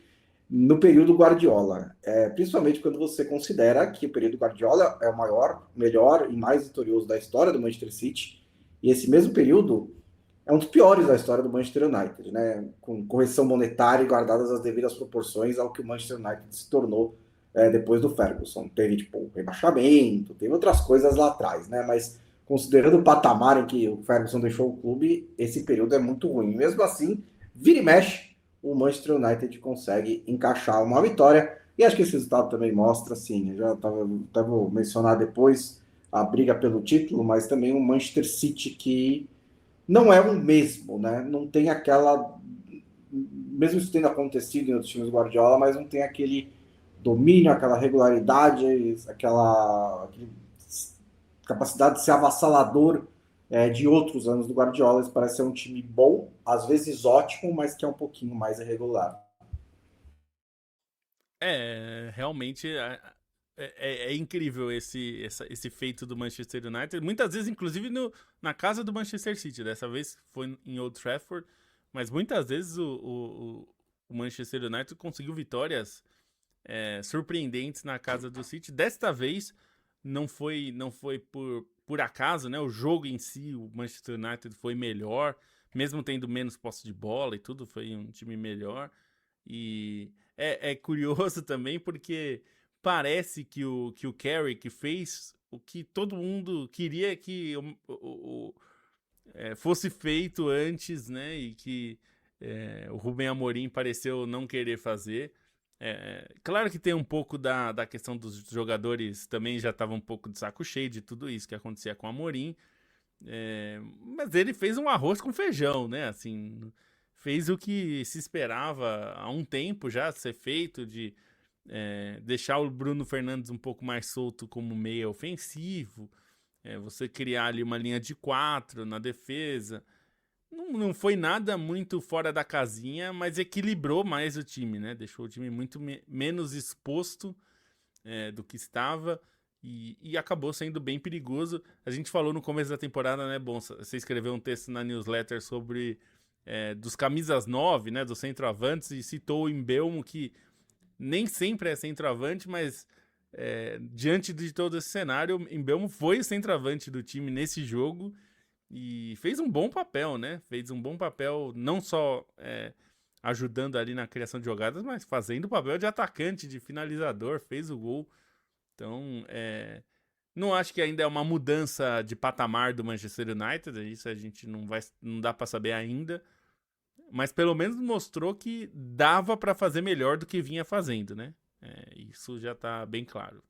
no período Guardiola. Principalmente quando você considera que o período Guardiola é o maior, melhor e mais vitorioso da história do Manchester City. E esse mesmo período é um dos piores da história do Manchester United, né? Com correção monetária e guardadas as devidas proporções ao que o Manchester United se tornou depois do Ferguson. Teve, tipo, rebaixamento, teve outras coisas lá atrás, né? Mas considerando o patamar em que o Ferguson deixou o clube, esse período é muito ruim. Mesmo assim, vira e mexe, o Manchester United consegue encaixar uma vitória. E acho que esse resultado também mostra, assim, eu já até vou mencionar depois a briga pelo título, mas também o Manchester City que não é o mesmo, né? Não tem aquela. Mesmo isso tendo acontecido em outros times do Guardiola, mas não tem aquele domínio, aquela regularidade, aquela capacidade de ser avassalador de outros anos do Guardiola. Isso parece ser um time bom, às vezes ótimo, mas que é um pouquinho mais irregular.
Realmente é incrível esse feito do Manchester United. Muitas vezes, inclusive, na casa do Manchester City. Dessa vez foi em Old Trafford. Mas muitas vezes o Manchester United conseguiu vitórias surpreendentes na casa do City. Desta vez não foi por acaso, né? O jogo em si, o Manchester United foi melhor, mesmo tendo menos posse de bola e tudo, foi um time melhor. E é curioso também porque parece que o Carrick fez o que todo mundo queria que fosse feito antes, né? E que o Rubem Amorim pareceu não querer fazer. Claro que tem um pouco da questão dos jogadores também já estavam um pouco de saco cheio de tudo isso que acontecia com o Amorim. Mas ele fez um arroz com feijão, né? Assim, fez o que se esperava há um tempo já ser feito, de deixar o Bruno Fernandes um pouco mais solto como meia ofensivo, você criar ali uma linha de 4 na defesa. Não foi nada muito fora da casinha, mas equilibrou mais o time, né? Deixou o time muito menos exposto do que estava e acabou sendo bem perigoso. A gente falou no começo da temporada, né, bom, você escreveu um texto na newsletter sobre dos camisas 9, né, dos centroavantes, e citou o Mbeumo, que nem sempre é centroavante, mas diante de todo esse cenário, o Mbeumo foi o centroavante do time nesse jogo e fez um bom papel, né? Fez um bom papel não só ajudando ali na criação de jogadas, mas fazendo o papel de atacante, de finalizador, fez o gol. Então, não acho que ainda é uma mudança de patamar do Manchester United, isso a gente não dá para saber ainda, mas pelo menos mostrou que dava para fazer melhor do que vinha fazendo, né? Isso já tá bem claro.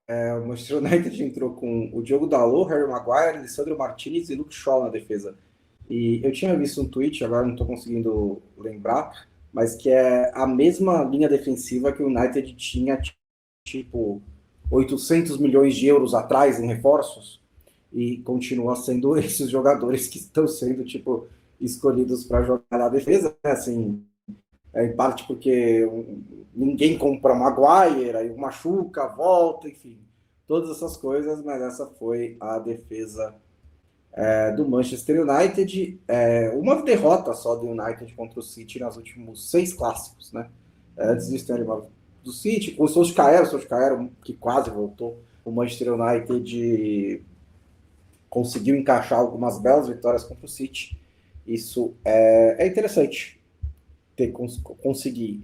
O Manchester United entrou com o Diogo Dalot, Harry Maguire, Lisandro Martinez e Luke Shaw na defesa. E eu tinha visto um tweet, agora não estou conseguindo lembrar, mas que é a mesma linha defensiva que o United tinha, tipo, 800 milhões de euros atrás em reforços, e continua sendo esses jogadores que estão sendo, tipo, escolhidos para jogar na defesa, né? Assim, em parte porque ninguém compra Maguire, aí machuca, volta, enfim, todas essas coisas, mas essa foi a defesa do Manchester United. Uma derrota só do United contra o City nos últimos 6 clássicos, né? Antes disso tem uma do City, com o Solskjaer, que quase voltou. O Manchester United conseguiu encaixar algumas belas vitórias contra o City. Isso é interessante, conseguir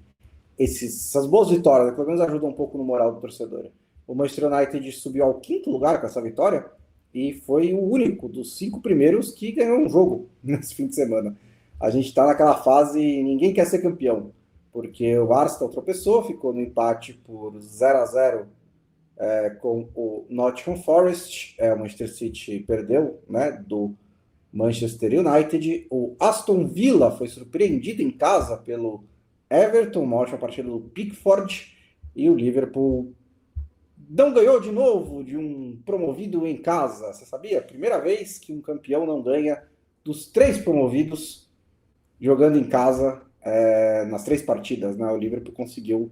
essas boas vitórias, né? Pelo menos ajuda um pouco no moral do torcedor. O Manchester United subiu ao 5º lugar com essa vitória e foi o único dos 5 primeiros que ganhou um jogo nesse fim de semana. A gente está naquela fase, ninguém quer ser campeão, porque o Arsenal tropeçou, ficou no empate por 0-0 com o Nottingham Forest. O Manchester City perdeu, né, do Manchester United. O Aston Villa foi surpreendido em casa pelo Everton, uma ótima partida do Pickford, e o Liverpool não ganhou de novo de um promovido em casa. Você sabia? Primeira vez que um campeão não ganha dos 3 promovidos jogando em casa nas 3 partidas, né? O Liverpool conseguiu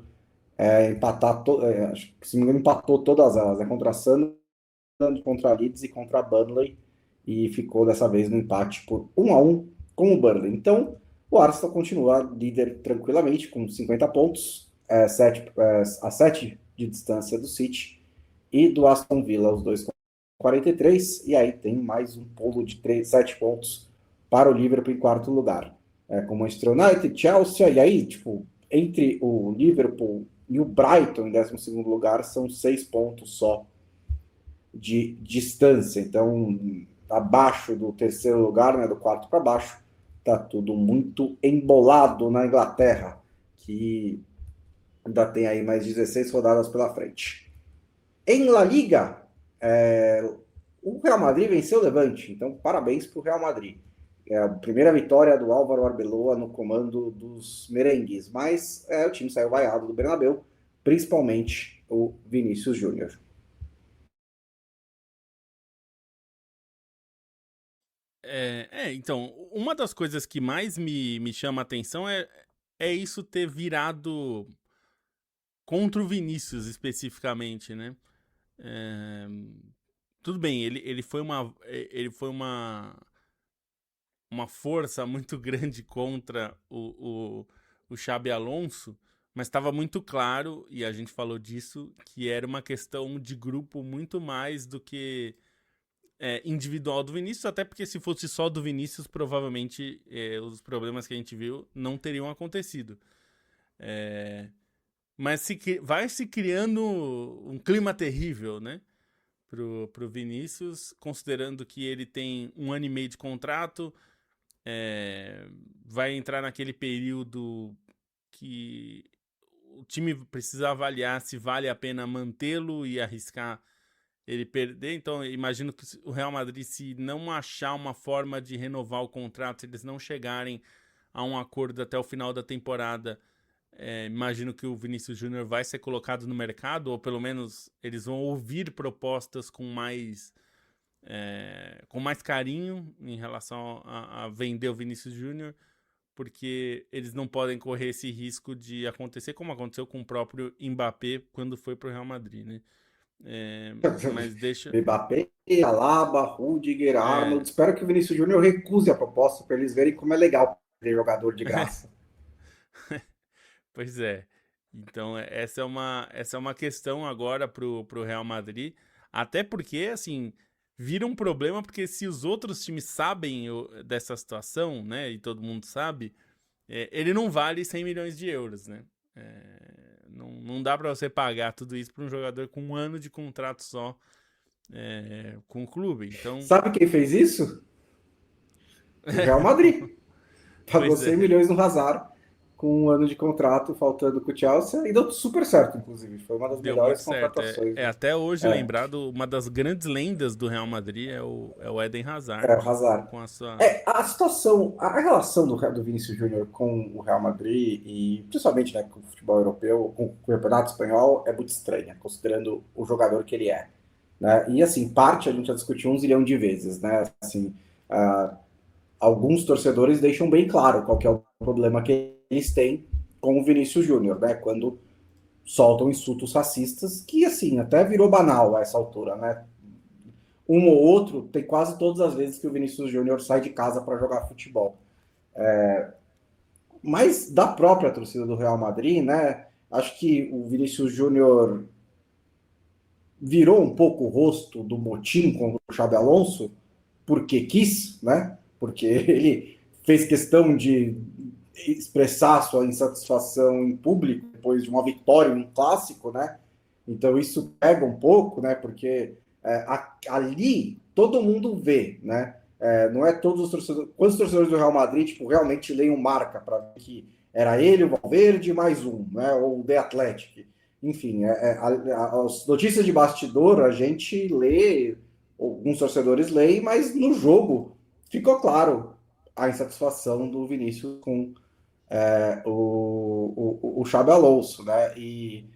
empatar, acho que se não me engano, empatou todas elas, né? Contra a Sunderland, contra a Leeds e contra a Burnley, e ficou dessa vez no empate por 1-1 com o Burnley. Então, o Arsenal continua líder tranquilamente com 50 pontos, a 7 de distância do City e do Aston Villa, os dois com 43, e aí tem mais um pulo de 7 pontos para o Liverpool em 4º lugar. Com o Manchester United, Chelsea, e aí, tipo, entre o Liverpool e o Brighton em 12º lugar, são 6 pontos só de distância. Então, abaixo do 3º lugar, né, do 4º para baixo, tá tudo muito embolado na Inglaterra, que ainda tem aí mais 16 rodadas pela frente. Em La Liga, o Real Madrid venceu o Levante, então parabéns para o Real Madrid. É a primeira vitória do Álvaro Arbeloa no comando dos merengues, mas o time saiu vaiado do Bernabéu, principalmente o Vinícius Júnior.
Então, uma das coisas que mais me chama a atenção é isso ter virado contra o Vinícius especificamente, né? Tudo bem, ele foi uma força muito grande contra o Xabi Alonso, mas estava muito claro, e a gente falou disso, que era uma questão de grupo muito mais do que individual do Vinícius, até porque se fosse só do Vinícius, provavelmente os problemas que a gente viu não teriam acontecido. Mas vai se criando um clima terrível, né? Pro Vinícius, considerando que ele tem 1 ano e meio de contrato, vai entrar naquele período que o time precisa avaliar se vale a pena mantê-lo e arriscar ele perder. Então, eu imagino que o Real Madrid, se não achar uma forma de renovar o contrato, se eles não chegarem a um acordo até o final da temporada, imagino que o Vinícius Júnior vai ser colocado no mercado, ou pelo menos eles vão ouvir propostas com mais carinho em relação a vender o Vinícius Júnior, porque eles não podem correr esse risco de acontecer como aconteceu com o próprio Mbappé quando foi para o Real Madrid, né? Mas deixa...
Mbappé, Alaba, Rudiger,
É,
Arnold. Espero que o Vinícius Júnior recuse a proposta para eles verem como é legal ter jogador de graça.
pois é. Então, essa é uma questão agora pro Real Madrid. Até porque, assim, vira um problema, porque se os outros times sabem dessa situação, né, e todo mundo sabe, ele não vale 100 milhões de euros, né? Não dá pra você pagar tudo isso pra um jogador com 1 ano de contrato só com o clube. Então,
Sabe quem fez isso? O Real Madrid. Pagou
pois
100
é.
milhões no Hazard com 1 ano de contrato, faltando com o Chelsea, e deu super certo, inclusive. Foi uma das
Deu muito
melhores
certo.
contratações.
Até hoje
É,
lembrado, uma das grandes lendas do Real Madrid é o Eden Hazard,
o Hazard.
com a sua...
A situação, a relação do Vinícius Júnior com o Real Madrid, e principalmente, né, com o futebol europeu, com o campeonato espanhol, é muito estranha, considerando o jogador que ele é. Né? E assim, parte a gente já discutiu 1 zilhão de vezes, né? Assim, uh, alguns torcedores deixam bem claro qual que é o problema que eles têm com o Vinícius Júnior, né? Quando soltam insultos racistas, que assim, até virou banal a essa altura, né? Um ou outro tem quase todas as vezes que o Vinícius Júnior sai de casa para jogar futebol. Mas da própria torcida do Real Madrid, né? Acho que o Vinícius Júnior virou um pouco o rosto do motim com o Xabi Alonso, porque quis, né? Porque ele fez questão de expressar sua insatisfação em público depois de uma vitória em um clássico, né? Então isso pega um pouco, né? Porque ali todo mundo vê, né? Não é todos os torcedores. Quantos torcedores do Real Madrid tipo, realmente leem um marca para ver que era ele, o Valverde, mais um, né? Ou o The Athletic. Enfim, as notícias de bastidor a gente lê, alguns torcedores leem, mas no jogo ficou claro a insatisfação do Vinícius com o Xabi Alonso, né? E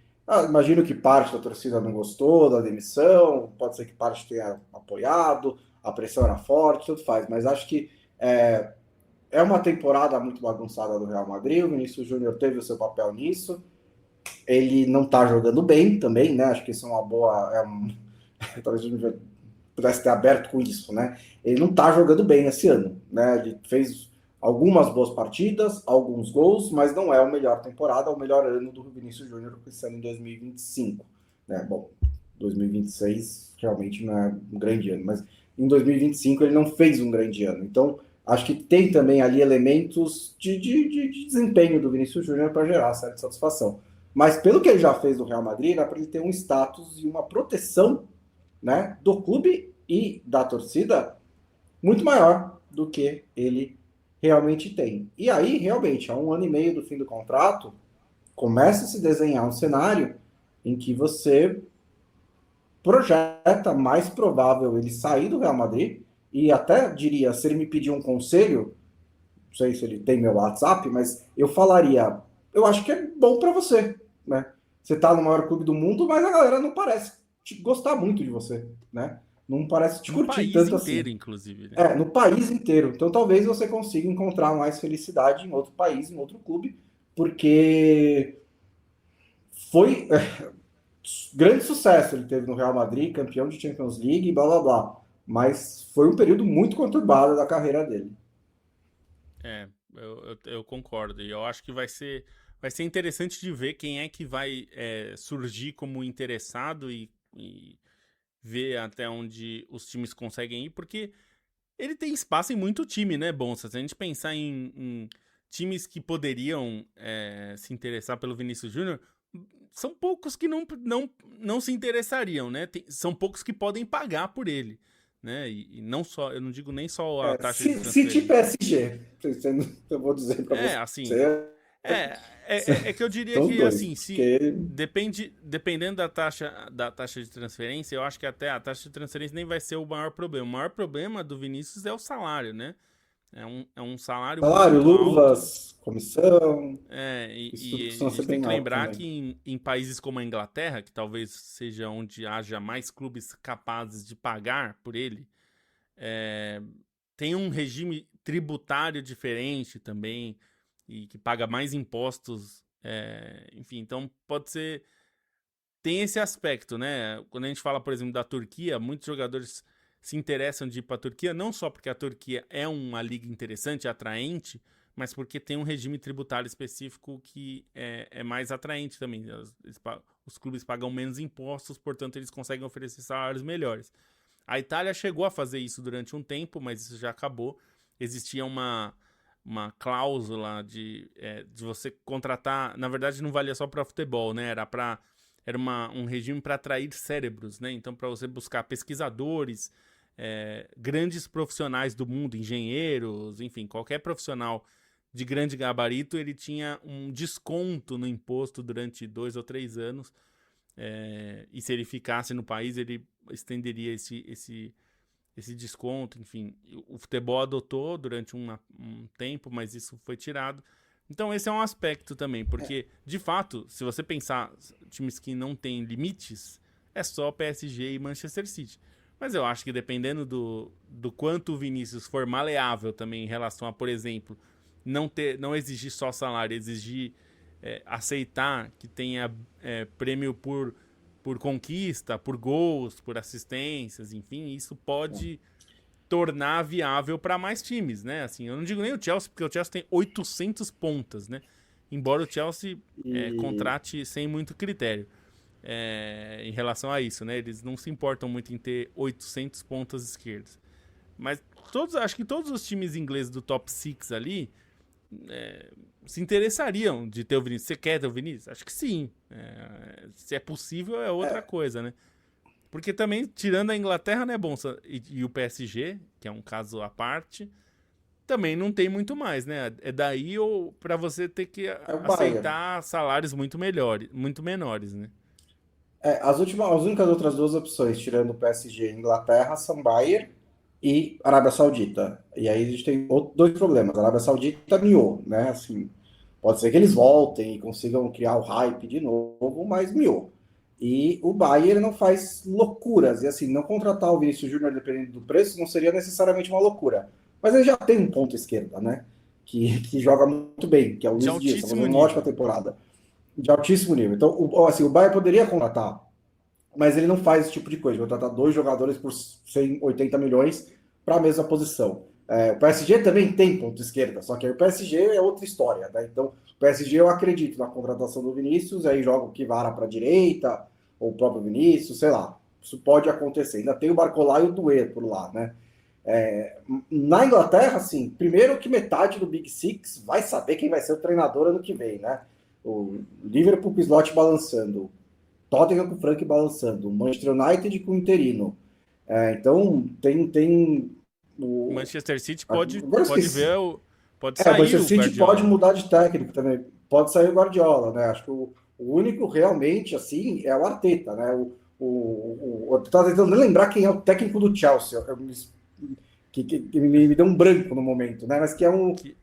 imagino que parte da torcida não gostou da demissão, pode ser que parte tenha apoiado, a pressão era forte, tudo faz, mas acho que é uma temporada muito bagunçada do Real Madrid, o Vinícius Júnior teve o seu papel nisso, ele não tá jogando bem também, né? Acho que isso é uma boa. Talvez a gente pudesse ter aberto com isso, né? Ele não tá jogando bem esse ano, né? Ele fez algumas boas partidas, alguns gols, mas não é a melhor temporada, é o melhor ano do Vinícius Júnior esse ano em 2025. Né? Bom, 2026 realmente não é um grande ano, mas em 2025 ele não fez um grande ano. Então, acho que tem também ali elementos de desempenho do Vinícius Júnior para gerar certa satisfação. Mas pelo que ele já fez no Real Madrid, dá para ele ter um status e uma proteção, né, do clube e da torcida muito maior do que ele realmente tem. E aí, realmente, a 1 ano e meio do fim do contrato, começa a se desenhar um cenário em que você projeta mais provável ele sair do Real Madrid, e até diria, se ele me pedir um conselho, não sei se ele tem meu WhatsApp, mas eu falaria, eu acho que é bom para você, né? Você tá no maior clube do mundo, mas a galera não parece gostar muito de você, né? Não parece te
No
curtir
país
tanto
inteiro,
assim.
inclusive, né?
No país inteiro. Então talvez você consiga encontrar mais felicidade em outro país, em outro clube, porque foi grande sucesso ele teve no Real Madrid, campeão de Champions League, blá blá blá. Mas foi um período muito conturbado da carreira dele.
Eu concordo. E eu acho que vai ser interessante de ver quem é que vai surgir como interessado e ver até onde os times conseguem ir, porque ele tem espaço em muito time, né, Bonsa? Se a gente pensar em times que poderiam se interessar pelo Vinícius Júnior, são poucos que não se interessariam, né? São poucos que podem pagar por ele, né? E não só, eu não digo nem só a taxa de
City
transferência.
PSG, eu vou dizer para
Assim,
você,
é que eu diria
são os
que,
dois,
assim, se
porque
dependendo da taxa de transferência, eu acho que até a taxa de transferência nem vai ser o maior problema. O maior problema do Vinícius é o salário, né? É um salário
Salário,
muito alto.
luvas, comissão, isso tudo
E
costuma
a
ser
gente tem
bem
que
alto
lembrar
também.
que em países como a Inglaterra, que talvez seja onde haja mais clubes capazes de pagar por ele, é, tem um regime tributário diferente também e que paga mais impostos. Enfim, então pode ser. Tem esse aspecto, né? Quando a gente fala, por exemplo, da Turquia, muitos jogadores se interessam de ir para a Turquia, não só porque a Turquia é uma liga interessante, atraente, mas porque tem um regime tributário específico que é mais atraente também. Os clubes pagam menos impostos, portanto, eles conseguem oferecer salários melhores. A Itália chegou a fazer isso durante um tempo, mas isso já acabou. Existia uma cláusula de você contratar. Na verdade, não valia só para futebol, né? Era um regime para atrair cérebros, né? Então, para você buscar pesquisadores, grandes profissionais do mundo, engenheiros, enfim, qualquer profissional de grande gabarito, ele tinha um desconto no imposto durante 2 ou 3 anos. E se ele ficasse no país, ele estenderia esse desconto. Enfim, o futebol adotou durante um tempo, mas isso foi tirado. Então, esse é um aspecto também, porque, de fato, se você pensar times que não têm limites, é só PSG e Manchester City. Mas eu acho que dependendo do quanto o Vinícius for maleável também em relação a, por exemplo, não exigir só salário, exigir aceitar que tenha prêmio por conquista, por gols, por assistências, enfim, isso pode tornar viável para mais times, né? Assim, eu não digo nem o Chelsea, porque o Chelsea tem 800 pontas, né? Embora o Chelsea
E
contrate sem muito critério em relação a isso, né? Eles não se importam muito em ter 800 pontas esquerdas. Mas acho que todos os times ingleses do top 6 ali se interessariam de ter o Vinícius. Você quer ter o Vinícius? Acho que sim. Se é possível, é outra coisa, né? Porque também, tirando a Inglaterra, né, bom, e o PSG, que é um caso à parte, também não tem muito mais, né? É daí ou para você ter que
é o Bayern.
aceitar salários muito menores, né?
As únicas outras duas opções, tirando o PSG e Inglaterra, são Bayern e Arábia Saudita. E aí a gente tem dois problemas. A Arábia Saudita miou, né? Assim, pode ser que eles voltem e consigam criar o hype de novo, mas miou. E o Bayern não faz loucuras. E assim, não contratar o Vinícius Júnior dependendo do preço não seria necessariamente uma loucura. Mas ele já tem um ponto esquerda, né? Que joga muito bem, que é o
De
Luiz Dias, está
altíssimo
fazendo uma ótima
nível.
temporada. De altíssimo nível. Então, assim, o Bayern poderia contratar, mas ele não faz esse tipo de coisa. Vai tratar dois jogadores por 180 milhões para a mesma posição. O PSG também tem ponto esquerda, só que aí o PSG é outra história. Né? Então, o PSG eu acredito na contratação do Vinícius, aí joga o Kvara para a direita, ou o próprio Vinícius, sei lá. Isso pode acontecer. Ainda tem o Barcola e o Doué por lá, né? Na Inglaterra, assim, primeiro que metade do Big Six vai saber quem vai ser o treinador ano que vem, né? O Liverpool com o slot balançando, Tottenham com o Frank balançando, Manchester United com o interino. Então, tem
O
o.
Manchester City
Agora eu
pode
esqueci.
ver pode
O
sair
Manchester
o
City pode
Guardiola.
mudar de técnico também. Pode sair o Guardiola, né? Acho que o único realmente, assim, é o Arteta, né? Eu tava tentando lembrar quem é o técnico do Chelsea. Que me deu um branco no momento, né? Mas que é
Que,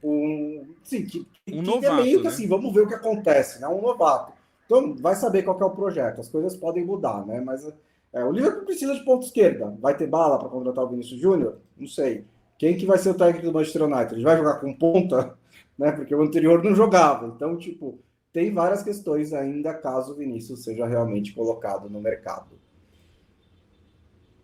sim,
um
que é meio
novato,
que
né?
assim, vamos ver o que acontece, né? Um novato. Então, vai saber qual que é o projeto. As coisas podem mudar, né? Mas o Liverpool precisa de ponta esquerda. Vai ter bala para contratar o Vinícius Júnior? Não sei. Quem que vai ser o técnico do Manchester United? Ele vai jogar com ponta, né? Porque o anterior não jogava. Então, tipo, tem várias questões ainda caso o Vinícius seja realmente colocado no mercado.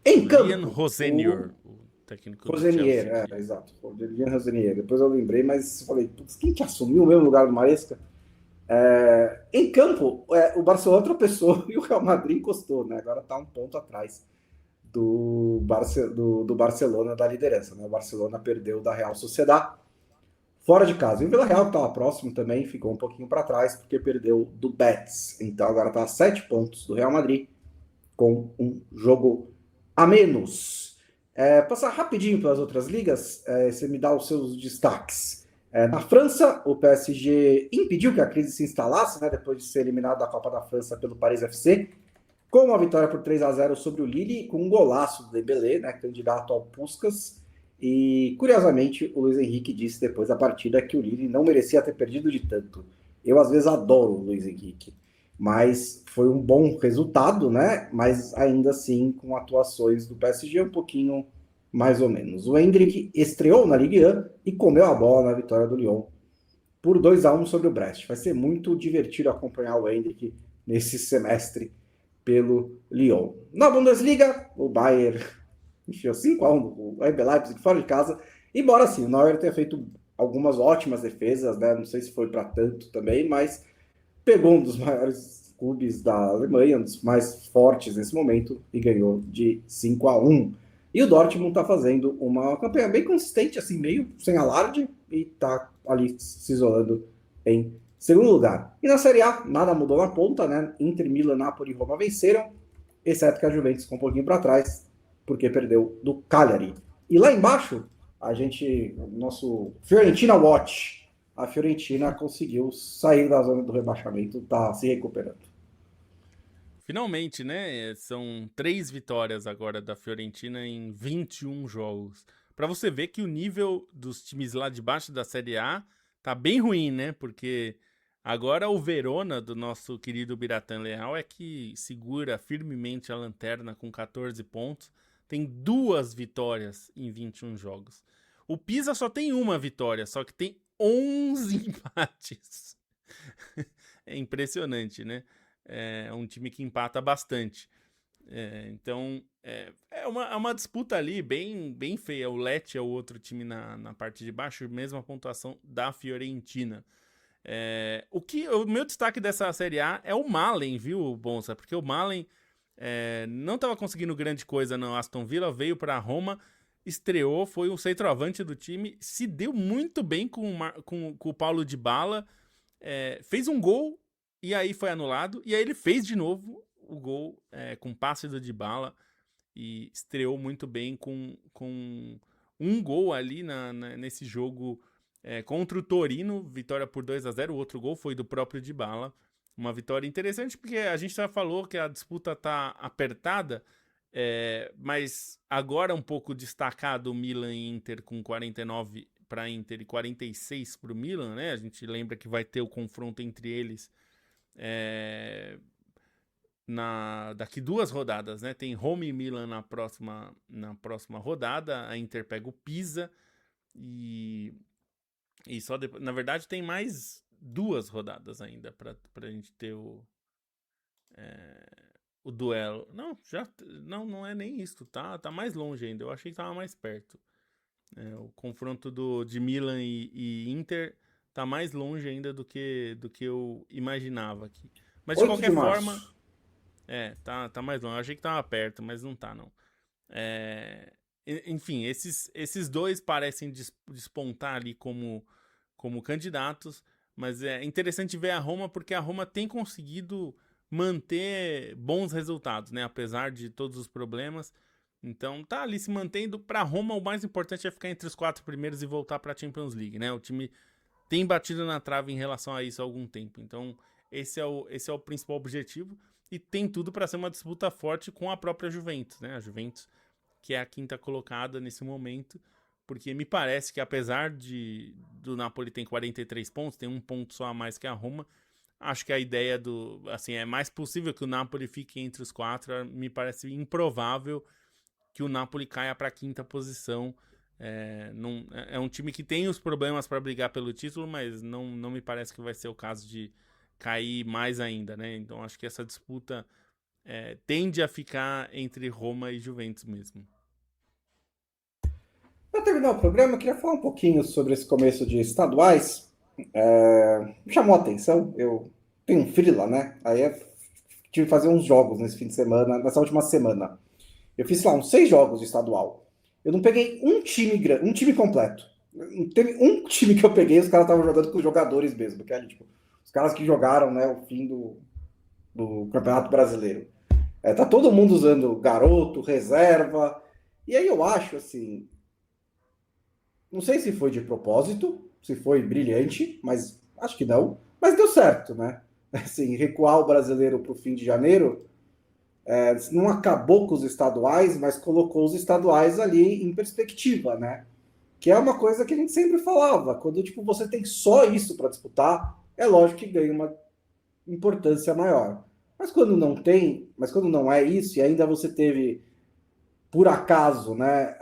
Em
Liam
campo,
Rosenior, o técnico do
Rosenier,
Chelsea aqui.
exato. Lilian Rosenier. Depois eu lembrei, mas eu falei, putz, quem que assumiu o mesmo lugar do Maresca? Em campo, o Barcelona tropeçou e o Real Madrid encostou, né? Agora está um ponto atrás do Barcelona da liderança, né? O Barcelona perdeu da Real Sociedad fora de casa. E o Vila Real, que estava próximo também, ficou um pouquinho para trás, porque perdeu do Betis. Então agora está a 7 pontos do Real Madrid, com um jogo a menos. Passar rapidinho pelas outras ligas, você me dá os seus destaques. Na França, o PSG impediu que a crise se instalasse, né, depois de ser eliminado da Copa da França pelo Paris FC, com uma vitória por 3-0 sobre o Lille, com um golaço do Dembélé, né, candidato ao Puskás. E, curiosamente, o Luiz Henrique disse depois da partida que o Lille não merecia ter perdido de tanto. Eu, às vezes, adoro o Luiz Henrique, mas foi um bom resultado, né? Mas ainda assim, com atuações do PSG um pouquinho mais ou menos. O Endrick estreou na Ligue 1 e comeu a bola na vitória do Lyon por 2-1 sobre o Brest. Vai ser muito divertido acompanhar o Endrick nesse semestre pelo Lyon. Na Bundesliga, o Bayern enfiou 5-1 o RB Leipzig fora de casa. Embora sim, o Neuer tenha feito algumas ótimas defesas, né? Não sei se foi para tanto também, mas pegou um dos maiores clubes da Alemanha, um dos mais fortes nesse momento, e ganhou de 5-1. E o Dortmund está fazendo uma campanha bem consistente, assim, meio sem alarde, e está ali se isolando em segundo lugar. E na Série A, nada mudou na ponta, né? Inter, Milan, Napoli e Roma venceram, exceto que a Juventus ficou um pouquinho para trás, porque perdeu do Cagliari. E lá embaixo, nosso Fiorentina Watch, a Fiorentina conseguiu sair da zona do rebaixamento, está se recuperando.
Finalmente, né? São 3 vitórias agora da Fiorentina em 21 jogos. Pra você ver que o nível dos times lá de baixo da Série A tá bem ruim, né? Porque agora o Verona, do nosso querido Biratan Leal, é que segura firmemente a lanterna com 14 pontos. Tem 2 vitórias em 21 jogos. O Pisa só tem uma vitória, só que tem 11 empates. É impressionante, né? É um time que empata bastante. Então, é uma disputa ali bem feia. O Lecce é o outro time na parte de baixo, mesma pontuação da Fiorentina. O meu destaque dessa Série A é o Malen, viu, Bonsa? Porque o Malen não estava conseguindo grande coisa no Aston Villa, veio para Roma, estreou, foi o centroavante do time, se deu muito bem com o Paulo Dybala, fez um gol e aí foi anulado, e aí ele fez de novo o gol com passe do Dybala e estreou muito bem com um gol ali nesse jogo contra o Torino, vitória por 2-0. O outro gol foi do próprio Dybala. Uma vitória interessante porque a gente já falou que a disputa tá apertada, mas agora um pouco destacado o Milan e Inter com 49 para Inter e 46 para o Milan, né? A gente lembra que vai ter o confronto entre eles daqui 2 rodadas, né? Tem Roma e Milan na próxima rodada. A Inter pega o Pisa e só depois, na verdade, tem mais 2 rodadas ainda para a gente ter o duelo. Não é nem isso, tá mais longe ainda. Eu achei que tava mais perto. O confronto de Milan e Inter tá mais longe ainda do que eu imaginava aqui. Mas de
8 de
qualquer forma,
março.
tá mais longe. Eu achei que tava perto, mas não tá, não. Enfim, esses dois parecem despontar ali como candidatos, mas é interessante ver a Roma porque a Roma tem conseguido manter bons resultados, né? Apesar de todos os problemas. Então tá ali se mantendo. Para Roma, o mais importante é ficar entre os 4 primeiros e voltar para a Champions League, né? O time tem batido na trave em relação a isso há algum tempo. Então esse é o principal objetivo e tem tudo para ser uma disputa forte com a própria Juventus, né? A Juventus, que é a 5ª colocada nesse momento, porque me parece que apesar do Napoli ter 43 pontos, tem 1 ponto só a mais que a Roma, acho que a ideia é mais possível que o Napoli fique entre os 4, me parece improvável que o Napoli caia para a 5ª posição. É um time que tem os problemas para brigar pelo título, mas não me parece que vai ser o caso de cair mais ainda, né? Então acho que essa disputa tende a ficar entre Roma e Juventus mesmo.
Para terminar o programa, eu queria falar um pouquinho sobre esse começo de estaduais. Me chamou a atenção, eu tenho um freela, né? Aí tive que fazer uns jogos nesse fim de semana, nessa última semana. Eu fiz lá uns 6 jogos de estadual. Eu não peguei um time completo. Não teve um time que eu peguei, os caras estavam jogando com os jogadores mesmo, que é tipo, os caras que jogaram, né, o fim do Campeonato Brasileiro. Tá todo mundo usando garoto, reserva. E aí eu acho assim, não sei se foi de propósito, se foi brilhante, mas acho que não. Mas deu certo, né? Assim, recuar o brasileiro para o fim de janeiro não acabou com os estaduais, mas colocou os estaduais ali em perspectiva, né? Que é uma coisa que a gente sempre falava. Quando tipo, você tem só isso para disputar, é lógico que ganha uma importância maior. Mas quando não tem, mas quando não é isso, e ainda você teve, por acaso, né,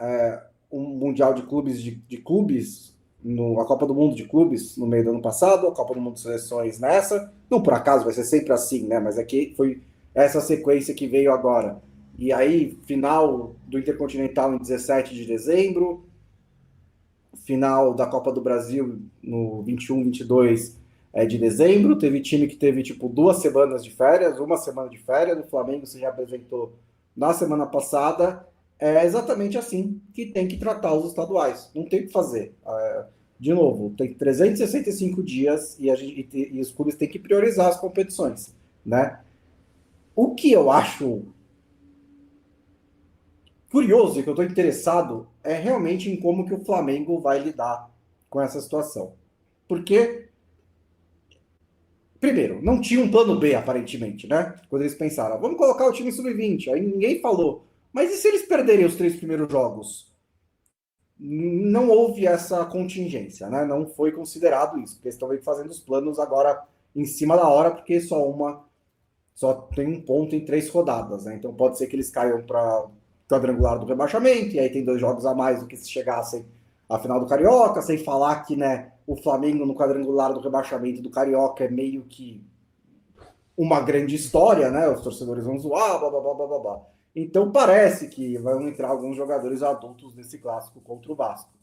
um Mundial de Clubes de clubes, a Copa do Mundo de Clubes no meio do ano passado, a Copa do Mundo de Seleções nessa, não por acaso, vai ser sempre assim, né? Mas aqui foi essa sequência que veio agora. E aí, final do Intercontinental em 17 de dezembro, final da Copa do Brasil no 21, 22 de dezembro. Teve time que teve tipo 2 semanas de férias, uma semana de férias. O Flamengo se já apresentou na semana passada. É exatamente assim que tem que tratar os estaduais. Não tem o que fazer. De novo, tem 365 dias e os clubes têm que priorizar as competições, né? O que eu acho curioso e que eu estou interessado é realmente em como que o Flamengo vai lidar com essa situação. Porque, primeiro, não tinha um plano B, aparentemente, né? Quando eles pensaram, vamos colocar o time sub-20. Aí ninguém falou, mas e se eles perderem os 3 primeiros jogos? Não houve essa contingência, né? Não foi considerado isso, porque eles estão fazendo os planos agora em cima da hora, porque só tem um ponto em 3 rodadas, né? Então pode ser que eles caiam para quadrangular do rebaixamento, e aí tem 2 jogos a mais do que se chegassem à final do Carioca, sem falar que, né, o Flamengo no quadrangular do rebaixamento do Carioca é meio que uma grande história, né? Os torcedores vão zoar, blá, blá, blá, blá, blá, blá. Então parece que vão entrar alguns jogadores adultos nesse clássico contra o Vasco.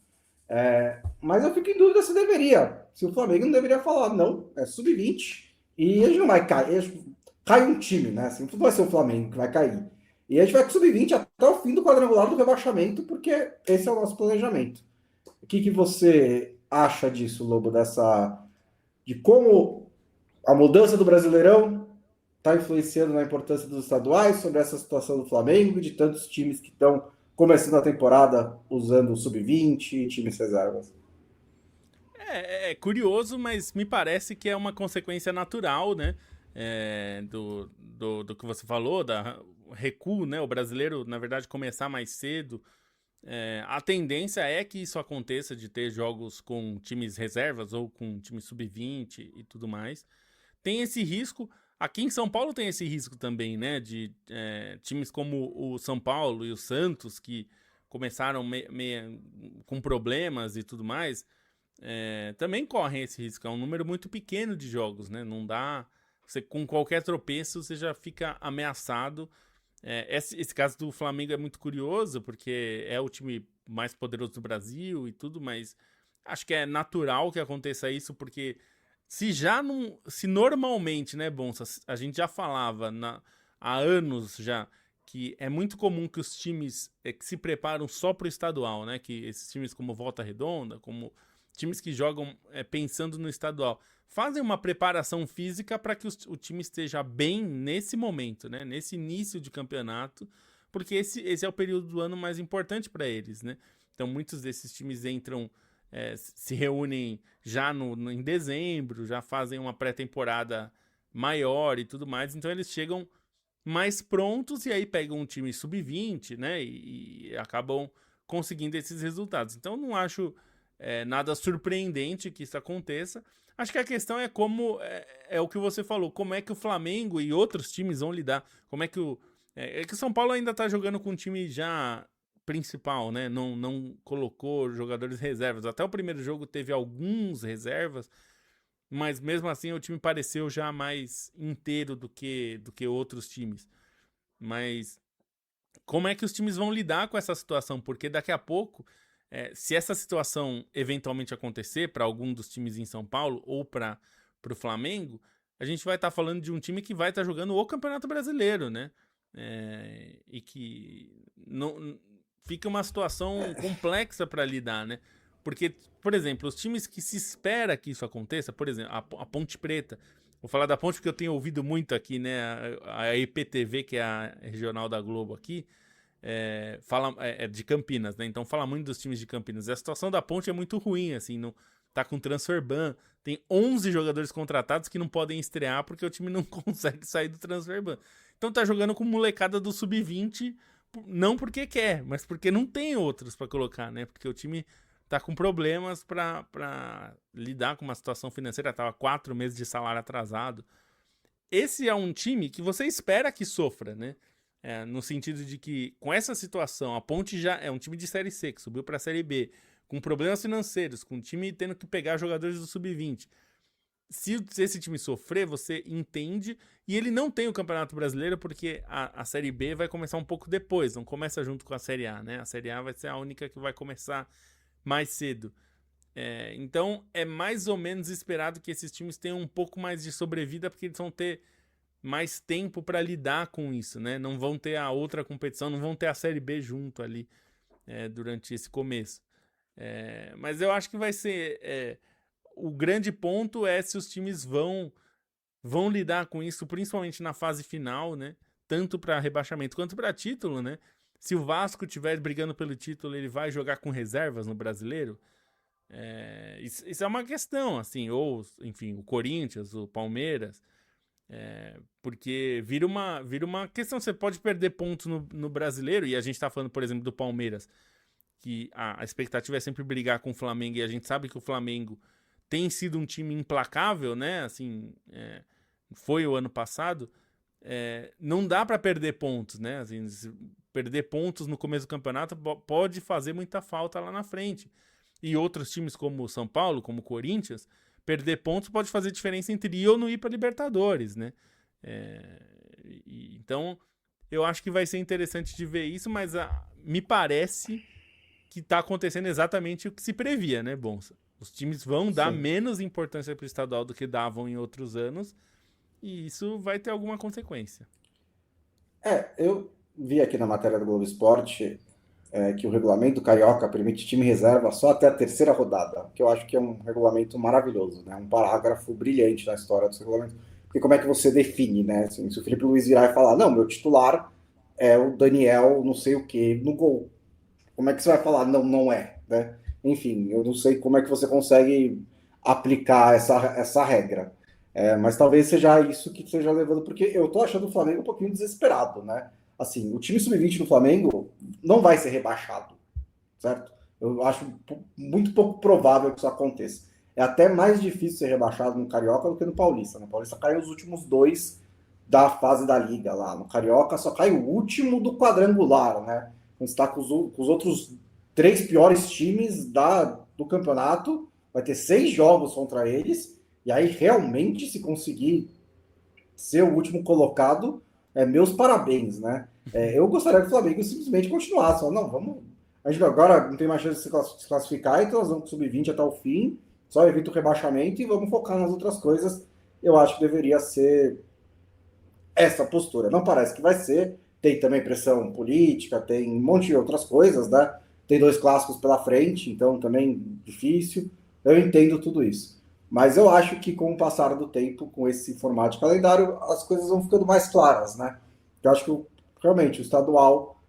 Mas eu fico em dúvida se o Flamengo não deveria falar, não, é sub-20 e a gente não vai cair, cai um time, né? Assim, não vai ser o Flamengo que vai cair. E a gente vai com sub-20 até o fim do quadrangular do rebaixamento, porque esse é o nosso planejamento. O que você acha disso, Lobo, de como a mudança do Brasileirão está influenciando na importância dos estaduais, sobre essa situação do Flamengo e de tantos times que estão começando a temporada usando o sub-20 e times reservas?
É curioso, mas me parece que é uma consequência natural, né? Do que você falou, da recuo, né? O brasileiro, na verdade, começar mais cedo. A tendência é que isso aconteça, de ter jogos com times reservas ou com time sub-20 e tudo mais. Tem esse risco. Aqui em São Paulo tem esse risco também, né? De times como o São Paulo e o Santos, que começaram com problemas e tudo mais, também correm esse risco. É um número muito pequeno de jogos, né? Não dá. Você, com qualquer tropeço, você já fica ameaçado. Esse caso do Flamengo é muito curioso, porque é o time mais poderoso do Brasil e tudo, mas acho que é natural que aconteça isso, porque se normalmente, né, Bonsa, a gente já falava há anos já que é muito comum que os times que se preparam só para o estadual, né, que esses times como Volta Redonda, como times que jogam pensando no estadual, fazem uma preparação física para que o time esteja bem nesse momento, né? Nesse início de campeonato, porque esse é o período do ano mais importante para eles, né? Então muitos desses times entram, se reúnem já em dezembro, já fazem uma pré-temporada maior e tudo mais, então eles chegam mais prontos e aí pegam um time sub-20, né? E acabam conseguindo esses resultados. Então não acho nada surpreendente que isso aconteça. Acho que a questão é como é o que você falou, como é que o Flamengo e outros times vão lidar, como é que que o São Paulo ainda tá jogando com um time já principal, né? Não colocou jogadores reservas. Até o primeiro jogo teve alguns reservas, mas mesmo assim o time pareceu já mais inteiro do que outros times. Mas como é que os times vão lidar com essa situação? Porque daqui a pouco, se essa situação eventualmente acontecer para algum dos times em São Paulo ou para o Flamengo, a gente vai estar falando de um time que vai estar jogando o Campeonato Brasileiro, né? E que não fica uma situação complexa para lidar, né? Porque, por exemplo, os times que se espera que isso aconteça, por exemplo, a Ponte Preta. Vou falar da Ponte porque eu tenho ouvido muito aqui, né? A IPTV, que é a regional da Globo aqui, fala de Campinas, né? Então fala muito dos times de Campinas. E a situação da Ponte é muito ruim, assim, não tá com transfer ban. Tem 11 jogadores contratados que não podem estrear porque o time não consegue sair do transfer ban. Então tá jogando com molecada do sub-20, não porque quer, mas porque não tem outros para colocar, né? Porque o time tá com problemas para lidar com uma situação financeira, tava 4 meses de salário atrasado. Esse é um time que você espera que sofra, né? No sentido de que, com essa situação, a Ponte já é um time de Série C, que subiu para a Série B, com problemas financeiros, com o time tendo que pegar jogadores do Sub-20. Se esse time sofrer, você entende, e ele não tem o Campeonato Brasileiro, porque a Série B vai começar um pouco depois, não começa junto com a Série A, né? A Série A vai ser a única que vai começar mais cedo. Então, é mais ou menos esperado que esses times tenham um pouco mais de sobrevida, porque eles vão ter mais tempo para lidar com isso, né? Não vão ter a outra competição, não vão ter a Série B junto ali durante esse começo. Mas eu acho que vai ser... o grande ponto é se os times vão lidar com isso, principalmente na fase final, né? Tanto para rebaixamento quanto para título, né? Se o Vasco estiver brigando pelo título, ele vai jogar com reservas no Brasileiro? Isso é uma questão, assim, ou, enfim, o Corinthians, o Palmeiras, porque vira uma questão, você pode perder pontos no Brasileiro, e a gente tá falando, por exemplo, do Palmeiras, que a expectativa é sempre brigar com o Flamengo, e a gente sabe que o Flamengo tem sido um time implacável, né, assim, foi o ano passado, não dá para perder pontos, né, assim, perder pontos no começo do campeonato pode fazer muita falta lá na frente. E outros times como o São Paulo, como o Corinthians, perder pontos pode fazer diferença entre ir ou não ir para Libertadores, né? Então, eu acho que vai ser interessante de ver isso, mas me parece que está acontecendo exatamente o que se previa, né, Bonsa? Os times vão dar menos importância para o estadual do que davam em outros anos, e isso vai ter alguma consequência.
Eu vi aqui na matéria do Globo Esporte que o regulamento carioca permite time reserva só até a terceira rodada, que eu acho que é um regulamento maravilhoso, né? Um parágrafo brilhante na história dos regulamentos. Porque como é que você define, né? Assim, se o Felipe Luiz virar e falar, não, meu titular é o Daniel não sei o que no gol. Como é que você vai falar, não, não é, né? Enfim, eu não sei como é que você consegue aplicar essa regra. Mas talvez seja isso que esteja levando, porque eu tô achando o Flamengo um pouquinho desesperado, né? Assim, o time sub-20 do Flamengo não vai ser rebaixado, certo? Eu acho muito pouco provável que isso aconteça. É até mais difícil ser rebaixado no Carioca do que no Paulista. No Paulista caiu os últimos 2 da fase da Liga lá. No Carioca só cai o último do quadrangular, né? Então está com os outros 3 piores times do campeonato. Vai ter 6 jogos contra eles. E aí, realmente, se conseguir ser o último colocado, meus parabéns, né? Eu gostaria que o Flamengo simplesmente continuasse. Não, vamos. A gente agora não tem mais chance de se classificar, então nós vamos com sub-20 até o fim, só evita o rebaixamento e vamos focar nas outras coisas. Eu acho que deveria ser essa postura. Não parece que vai ser. Tem também pressão política, tem um monte de outras coisas, né? Tem 2 clássicos pela frente, então também difícil. Eu entendo tudo isso. Mas eu acho que com o passar do tempo, com esse formato de calendário, as coisas vão ficando mais claras, né? Eu acho que realmente o estadual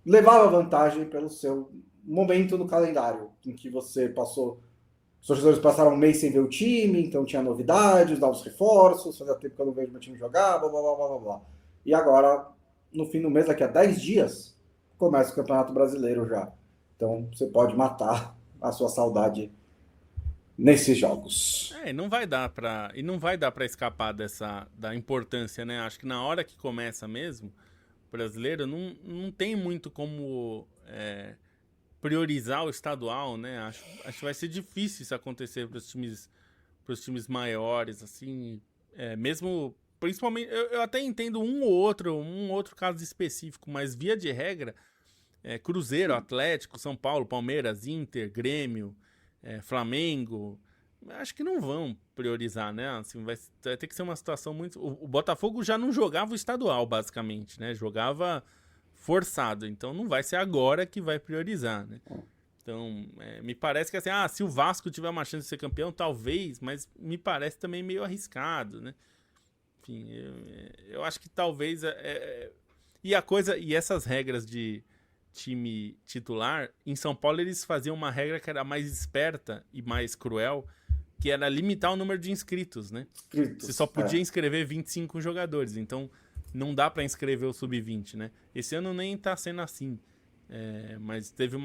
levava vantagem pelo seu momento no calendário, em que você passou. Os torcedores passaram um mês sem ver o time, então tinha novidades, novos reforços, fazia tempo que eu não vejo meu time jogar, blá blá blá blá blá. E agora, no fim do mês, daqui a 10 dias, começa o Campeonato Brasileiro já. Então você pode matar a sua saudade nesses jogos.
E não vai dar para escapar da importância, né? Acho que na hora que começa mesmo, o brasileiro não tem muito como priorizar o estadual, né? Acho que vai ser difícil isso acontecer para os times maiores, assim, mesmo principalmente eu até entendo um outro caso específico, mas via de regra, Cruzeiro, Atlético, São Paulo, Palmeiras, Inter, Grêmio, Flamengo, acho que não vão priorizar, né? Assim, vai ter que ser uma situação muito... O Botafogo já não jogava o estadual, basicamente, né? Jogava forçado, então não vai ser agora que vai priorizar, né? Então, me parece que assim, se o Vasco tiver uma chance de ser campeão, talvez, mas me parece também meio arriscado, né? Enfim, eu acho que talvez... E essas regras de time titular, em São Paulo eles faziam uma regra que era mais esperta e mais cruel, que era limitar o número de inscritos, né? Você só podia inscrever 25 jogadores, então não dá para inscrever o sub-20, né? Esse ano nem tá sendo assim. Mas teve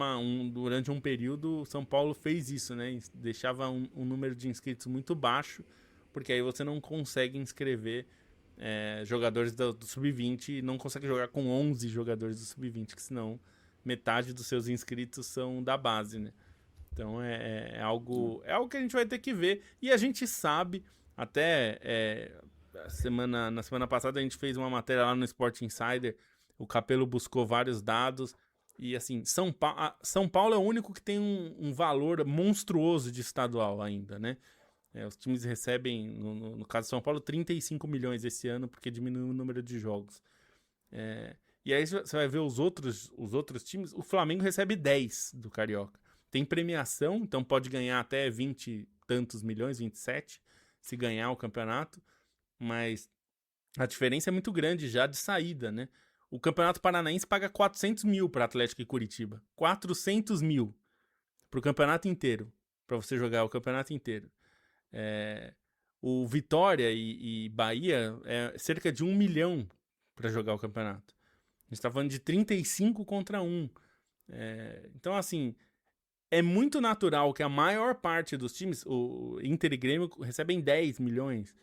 durante um período, São Paulo fez isso, né? Deixava um número de inscritos muito baixo, porque aí você não consegue inscrever jogadores do Sub-20 e não consegue jogar com 11 jogadores do Sub-20, que senão metade dos seus inscritos são da base, né? Então é algo que a gente vai ter que ver. E a gente sabe, até na semana passada a gente fez uma matéria lá no Sport Insider, o Capello buscou vários dados. E assim, São Paulo é o único que tem um valor monstruoso de estadual ainda, né? Os times recebem, no caso de São Paulo, 35 milhões esse ano, porque diminuiu o número de jogos. E aí você vai ver os outros times, o Flamengo recebe 10 do Carioca. Tem premiação, então pode ganhar até 20 e tantos milhões, 27, se ganhar o campeonato, mas a diferença é muito grande já de saída, né? O Campeonato Paranaense paga 400 mil para Atlético e Curitiba. 400 mil para o campeonato inteiro. Para você jogar o campeonato inteiro. O Vitória e Bahia é cerca de 1 milhão para jogar o campeonato. A gente está falando de 35 contra 1. Então, assim, é muito natural que a maior parte dos times, o Inter e Grêmio, recebem 10 milhões.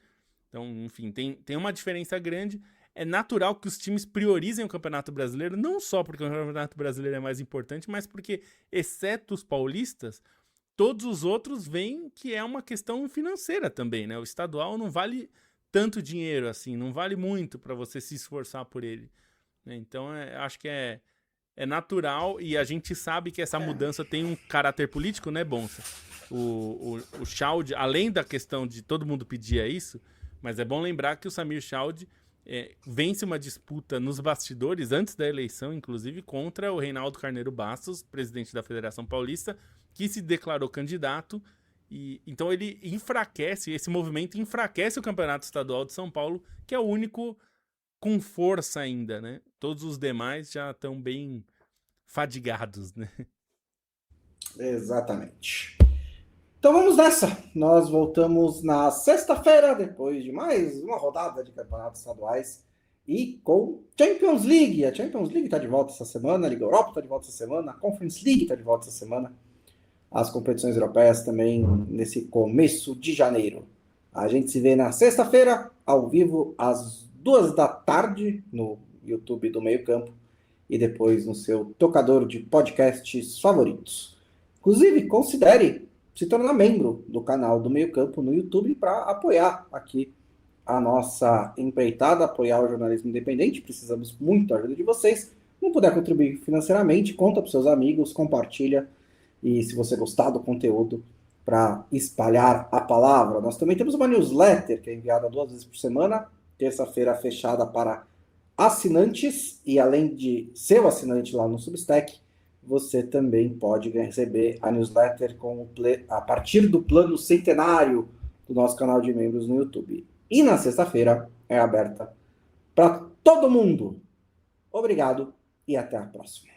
Então, enfim, tem uma diferença grande. É natural que os times priorizem o Campeonato Brasileiro, não só porque o Campeonato Brasileiro é mais importante, mas porque, exceto os paulistas, todos os outros veem que é uma questão financeira também, né? O estadual não vale tanto dinheiro assim, não vale muito para você se esforçar por ele. Então, acho que é natural, e a gente sabe que essa mudança tem um caráter político, né, Bonsa? O Schaud, além da questão de todo mundo pedir isso, mas é bom lembrar que o Samir Schaud vence uma disputa nos bastidores, antes da eleição, inclusive, contra o Reinaldo Carneiro Bastos, presidente da Federação Paulista, que se declarou candidato, e então ele esse movimento enfraquece o Campeonato Estadual de São Paulo, que é o único com força ainda, né? Todos os demais já estão bem fadigados, né?
Exatamente. Então vamos nessa. Nós voltamos na sexta-feira, depois de mais uma rodada de campeonatos estaduais e com Champions League. A Champions League está de volta essa semana, a Liga Europa está de volta essa semana, a Conference League está de volta essa semana, as competições europeias também nesse começo de janeiro. A gente se vê na sexta-feira, ao vivo, às 2 da tarde, no YouTube do Meio Campo e depois no seu tocador de podcasts favoritos. Inclusive, considere se tornar membro do canal do Meio Campo no YouTube para apoiar aqui a nossa empreitada, apoiar o jornalismo independente. Precisamos muito da ajuda de vocês. Não puder contribuir financeiramente, conta para seus amigos, compartilha, e se você gostar do conteúdo, para espalhar a palavra. Nós também temos uma newsletter que é enviada 2 vezes por semana, terça-feira fechada para assinantes, e além de ser o assinante lá no Substack, você também pode receber a newsletter a partir do plano centenário do nosso canal de membros no YouTube. E na sexta-feira é aberta para todo mundo. Obrigado e até a próxima.